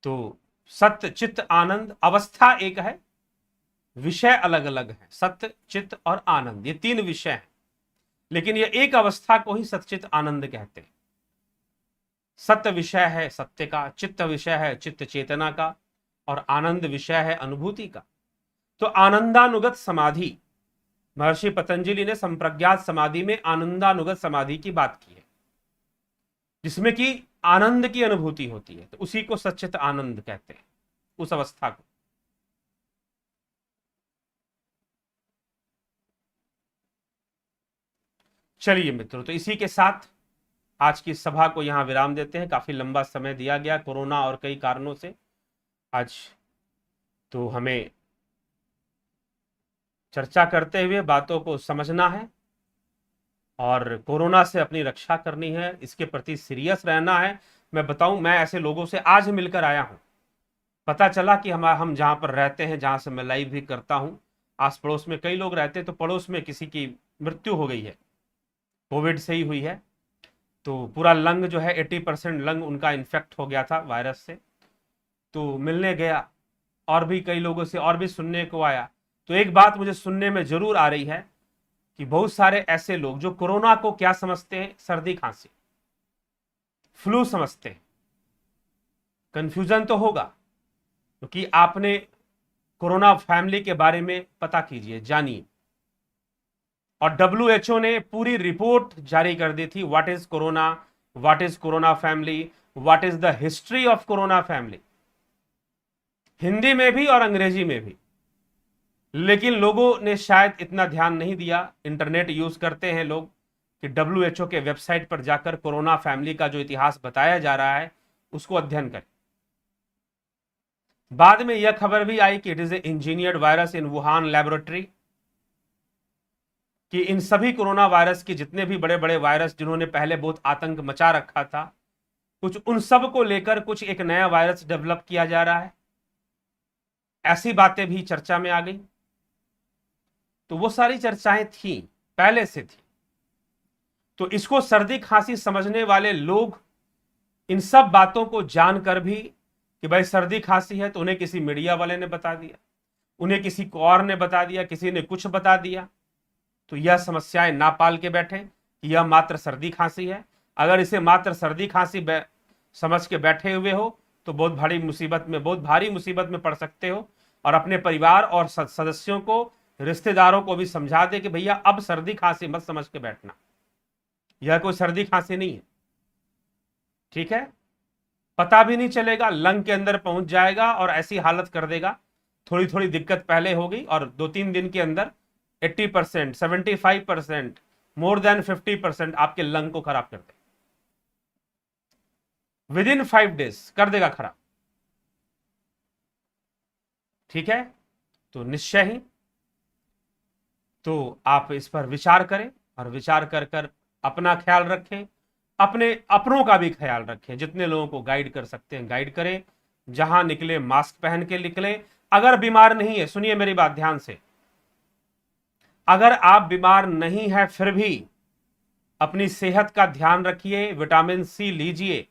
तो सत्य चित्त आनंद, अवस्था एक है, विषय अलग अलग है। सत्य चित्त और आनंद, ये तीन विषय हैं, लेकिन ये एक अवस्था को ही सच्चित आनंद कहते हैं। सत्य विषय है सत्य का, चित्त विषय है चित्त चेतना का, और आनंद विषय है अनुभूति का। तो आनंदानुगत समाधि, महर्षि पतंजलि ने संप्रज्ञात समाधि में आनंदानुगत समाधि की बात की है, जिसमें कि आनंद की अनुभूति होती है, तो उसी को सच्चित आनंद कहते हैं, उस अवस्था को। चलिए मित्रों, तो इसी के साथ आज की सभा को यहां विराम देते हैं। काफी लंबा समय दिया गया कोरोना और कई कारणों से। आज तो हमें चर्चा करते हुए बातों को समझना है और कोरोना से अपनी रक्षा करनी है, इसके प्रति सीरियस रहना है। मैं बताऊं, मैं ऐसे लोगों से आज मिलकर आया हूं। पता चला कि हम जहां पर रहते हैं, जहां से मैं लाइव भी करता हूं, आस पड़ोस में कई लोग रहते हैं, तो पड़ोस में किसी की मृत्यु हो गई है, कोविड से ही हुई है। तो पूरा लंग जो है 80% लंग उनका इन्फेक्ट हो गया था वायरस से। तो मिलने गया और भी कई लोगों से और भी सुनने को आया। तो एक बात मुझे सुनने में जरूर आ रही है कि बहुत सारे ऐसे लोग जो कोरोना को क्या समझते हैं, सर्दी खांसी फ्लू समझते हैं। कंफ्यूजन तो होगा, क्योंकि आपने कोरोना फैमिली के बारे में पता कीजिए, जानिए। और WHO ने पूरी रिपोर्ट जारी कर दी थी, what is corona, what is corona family, what is the history of corona family, Hindi में भी और अंग्रेजी में भी। लेकिन लोगों ने शायद इतना ध्यान नहीं दिया। इंटरनेट यूज करते हैं लोग कि WHO के वेबसाइट पर जाकर कोरोना फैमिली का जो इतिहास बताया जा रहा है उसको अध्ययन करें। बाद में यह खबर भी आई कि it is a engineered virus in Wuhan laboratory, कि इन सभी कोरोना वायरस के जितने भी बड़े बड़े वायरस जिन्होंने पहले बहुत आतंक मचा रखा था, कुछ उन सब को लेकर कुछ एक नया वायरस डेवलप किया जा रहा है। ऐसी बातें भी चर्चा में आ गई। तो वो सारी चर्चाएं थी, पहले से थी। तो इसको सर्दी खांसी समझने वाले लोग इन सब बातों को जानकर भी कि भाई सर्दी खांसी है, तो उन्हें किसी मीडिया वाले ने बता दिया, उन्हें किसी को और ने बता दिया, किसी ने कुछ बता दिया, तो यह समस्याएं ना पाल के बैठे कि यह मात्र सर्दी खांसी है। अगर इसे मात्र सर्दी खांसी समझ के बैठे हुए हो तो बहुत भारी मुसीबत में पड़ सकते हो। और अपने परिवार और सदस्यों को, रिश्तेदारों को भी समझा दे कि भैया अब सर्दी खांसी मत समझ के बैठना, यह कोई सर्दी खांसी नहीं है, ठीक है। पता भी नहीं चलेगा, लंग के अंदर पहुंच जाएगा और ऐसी हालत कर देगा, थोड़ी थोड़ी दिक्कत पहले होगी और 2-3 दिन के अंदर 80%, 75%, मोर देन 50% आपके लंग को खराब कर देगा। विदिन 5 डेज कर देगा खराब, ठीक है। तो निश्चय ही तो आप इस पर विचार करें और विचार कर कर अपना ख्याल रखें, अपने अपनों का भी ख्याल रखें। जितने लोगों को गाइड कर सकते हैं गाइड करें, जहां निकले मास्क पहन के निकले। अगर बीमार नहीं है, सुनिए मेरी बात ध्यान से, अगर आप बीमार नहीं है फिर भी अपनी सेहत का ध्यान रखिए, विटामिन सी लीजिए।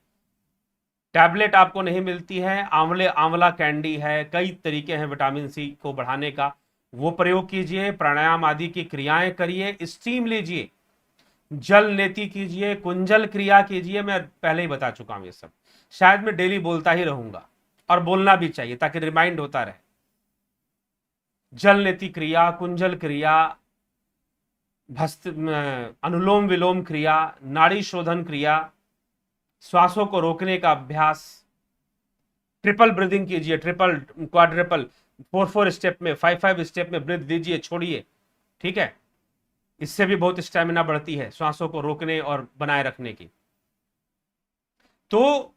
टैबलेट आपको नहीं मिलती है, आंवला कैंडी है, कई तरीके हैं विटामिन सी को बढ़ाने का, वो प्रयोग कीजिए। प्राणायाम आदि की क्रियाएं करिए, स्टीम लीजिए, जल नेति कीजिए, कुंजल क्रिया कीजिए। मैं पहले ही बता चुका हूं ये सब, शायद मैं डेली बोलता ही रहूंगा और बोलना भी चाहिए ताकि रिमाइंड होता रहे। जल नेति क्रिया, कुंजल क्रिया, अनुलोम विलोम क्रिया, नाड़ी शोधन क्रिया, श्वासों को रोकने का अभ्यास, ट्रिपल ब्रीदिंग कीजिए, ट्रिपल क्वाड्रिपल, 4 स्टेप में, 5 स्टेप में ब्रीथ दीजिए, छोड़िए, ठीक है। इससे भी बहुत स्टेमिना बढ़ती है श्वासों को रोकने और बनाए रखने की। तो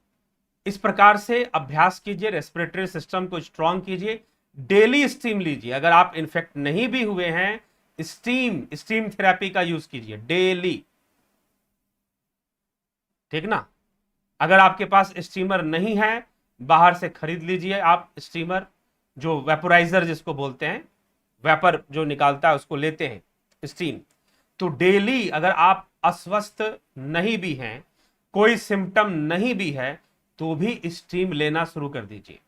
इस प्रकार से अभ्यास कीजिए, रेस्पिरेटरी सिस्टम को स्ट्रांग कीजिए, डेली स्टीम लीजिए। अगर आप इन्फेक्ट नहीं भी हुए हैं, स्टीम थेरेपी का यूज कीजिए डेली, ठीक ना। अगर आपके पास स्टीमर नहीं है, बाहर से खरीद लीजिए आप स्टीमर, जो वेपोराइजर जिसको बोलते हैं, वेपर जो निकालता है उसको लेते हैं स्टीम। तो डेली अगर आप अस्वस्थ नहीं भी हैं, कोई सिम्टम नहीं भी है, तो भी स्टीम लेना शुरू कर दीजिए,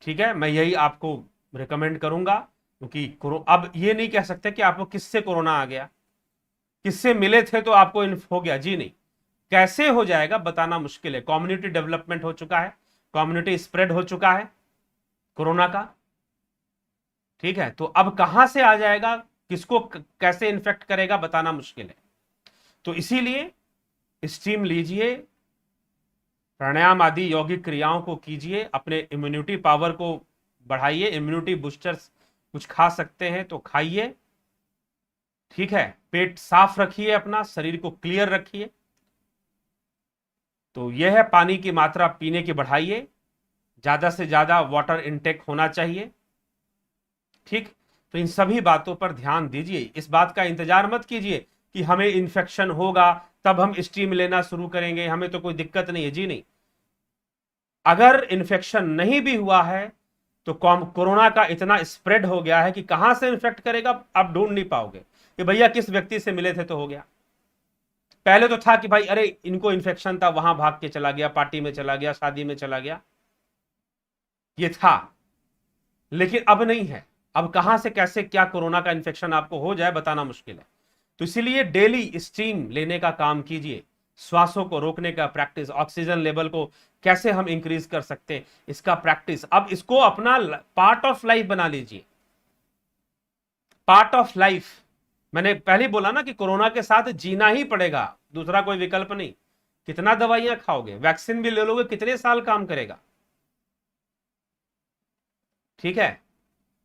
ठीक है। मैं यही आपको रिकमेंड करूंगा, क्योंकि अब ये नहीं कह सकते कि आपको किससे कोरोना आ गया, किससे मिले थे तो आपको हो गया, जी नहीं। कैसे हो जाएगा बताना मुश्किल है। कम्युनिटी डेवलपमेंट हो चुका है, कम्युनिटी स्प्रेड हो चुका है कोरोना का, ठीक है। तो अब कहां से आ जाएगा, किसको कैसे इन्फेक्ट करेगा बताना मुश्किल है। तो इसीलिए स्टीम लीजिए, प्राणायाम आदि यौगिक क्रियाओं को कीजिए, अपने इम्यूनिटी पावर को बढ़ाइए। इम्यूनिटी बूस्टर्स कुछ खा सकते हैं तो खाइए, ठीक है। पेट साफ रखिए, अपना शरीर को क्लियर रखिए। तो यह है, पानी की मात्रा पीने की बढ़ाइए, ज्यादा से ज्यादा वाटर इनटेक होना चाहिए, ठीक। तो इन सभी बातों पर ध्यान दीजिए। इस बात का इंतजार मत कीजिए कि हमें इन्फेक्शन होगा तब हम स्टीम लेना शुरू करेंगे, हमें तो कोई दिक्कत नहीं है, जी नहीं। अगर इन्फेक्शन नहीं भी हुआ है तो कोरोना का इतना स्प्रेड हो गया है कि कहां से इन्फेक्ट करेगा आप ढूंढ नहीं पाओगे कि भैया किस व्यक्ति से मिले थे तो हो गया। पहले तो था कि भाई अरे इनको इन्फेक्शन था, वहां भाग के चला गया, पार्टी में चला गया, शादी में चला गया, ये था। लेकिन अब नहीं है, अब कहां से कैसे क्या कोरोना का इन्फेक्शन आपको हो जाए बताना मुश्किल है। तो इसीलिए डेली स्टीम लेने का काम कीजिए, श्वासों को रोकने का प्रैक्टिस, ऑक्सीजन लेवल को कैसे हम इंक्रीज कर सकते हैं इसका प्रैक्टिस। अब इसको अपना पार्ट ऑफ लाइफ बना लीजिए, पार्ट ऑफ लाइफ। मैंने पहले बोला ना कि कोरोना के साथ जीना ही पड़ेगा, दूसरा कोई विकल्प नहीं। कितना दवाइयां खाओगे, वैक्सीन भी ले लोगे, कितने साल काम करेगा, ठीक है।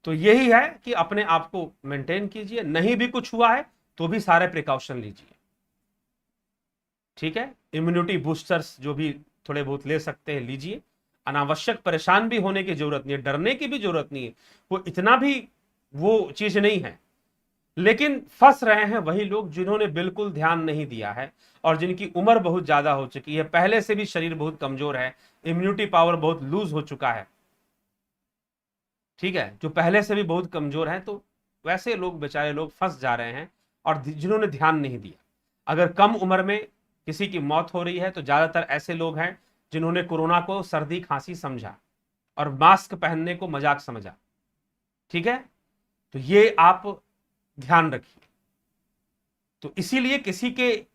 तो यही है कि अपने आप को मेंटेन कीजिए, नहीं भी कुछ हुआ है तो भी सारे प्रिकॉशन लीजिए, ठीक है। इम्यूनिटी बूस्टर्स जो भी थोड़े बहुत ले सकते हैं लीजिए। अनावश्यक परेशान भी होने की जरूरत नहीं है, डरने की भी जरूरत नहीं है, वो इतना भी वो चीज नहीं है। लेकिन फंस रहे हैं वही लोग जिन्होंने बिल्कुल ध्यान नहीं दिया है और जिनकी उम्र बहुत ज्यादा हो चुकी है, पहले से भी शरीर बहुत कमजोर है, इम्यूनिटी पावर बहुत लूज हो चुका है, ठीक है। जो पहले से भी बहुत कमजोर है, तो वैसे लोग बेचारे लोग फंस जा रहे हैं और जिन्होंने ध्यान नहीं दिया। अगर कम उम्र में किसी की मौत हो रही है तो ज्यादातर ऐसे लोग हैं जिन्होंने कोरोना को सर्दी खांसी समझा और मास्क पहनने को मजाक समझा। ठीक है, तो ये आप ध्यान रखिए। तो इसीलिए किसी के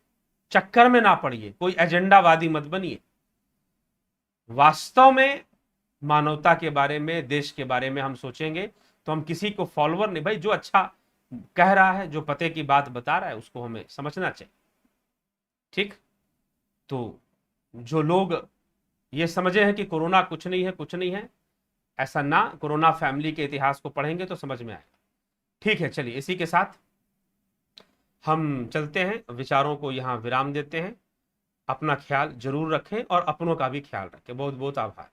चक्कर में ना पड़िए, कोई एजेंडावादी मत बनिए। वास्तव में मानवता के बारे में, देश के बारे में हम सोचेंगे तो हम किसी को फॉलोअर नहीं, भाई जो अच्छा कह रहा है, जो पते की बात बता रहा है, उसको हमें समझना चाहिए। ठीक, तो जो लोग ये समझे हैं कि कोरोना कुछ नहीं है, कुछ नहीं है, ऐसा ना, कोरोना फैमिली के इतिहास को पढ़ेंगे तो समझ में आए। ठीक है, चलिए इसी के साथ हम चलते हैं, विचारों को यहां विराम देते हैं। अपना ख्याल जरूर रखें और अपनों का भी ख्याल रखें। बहुत बहुत आभार।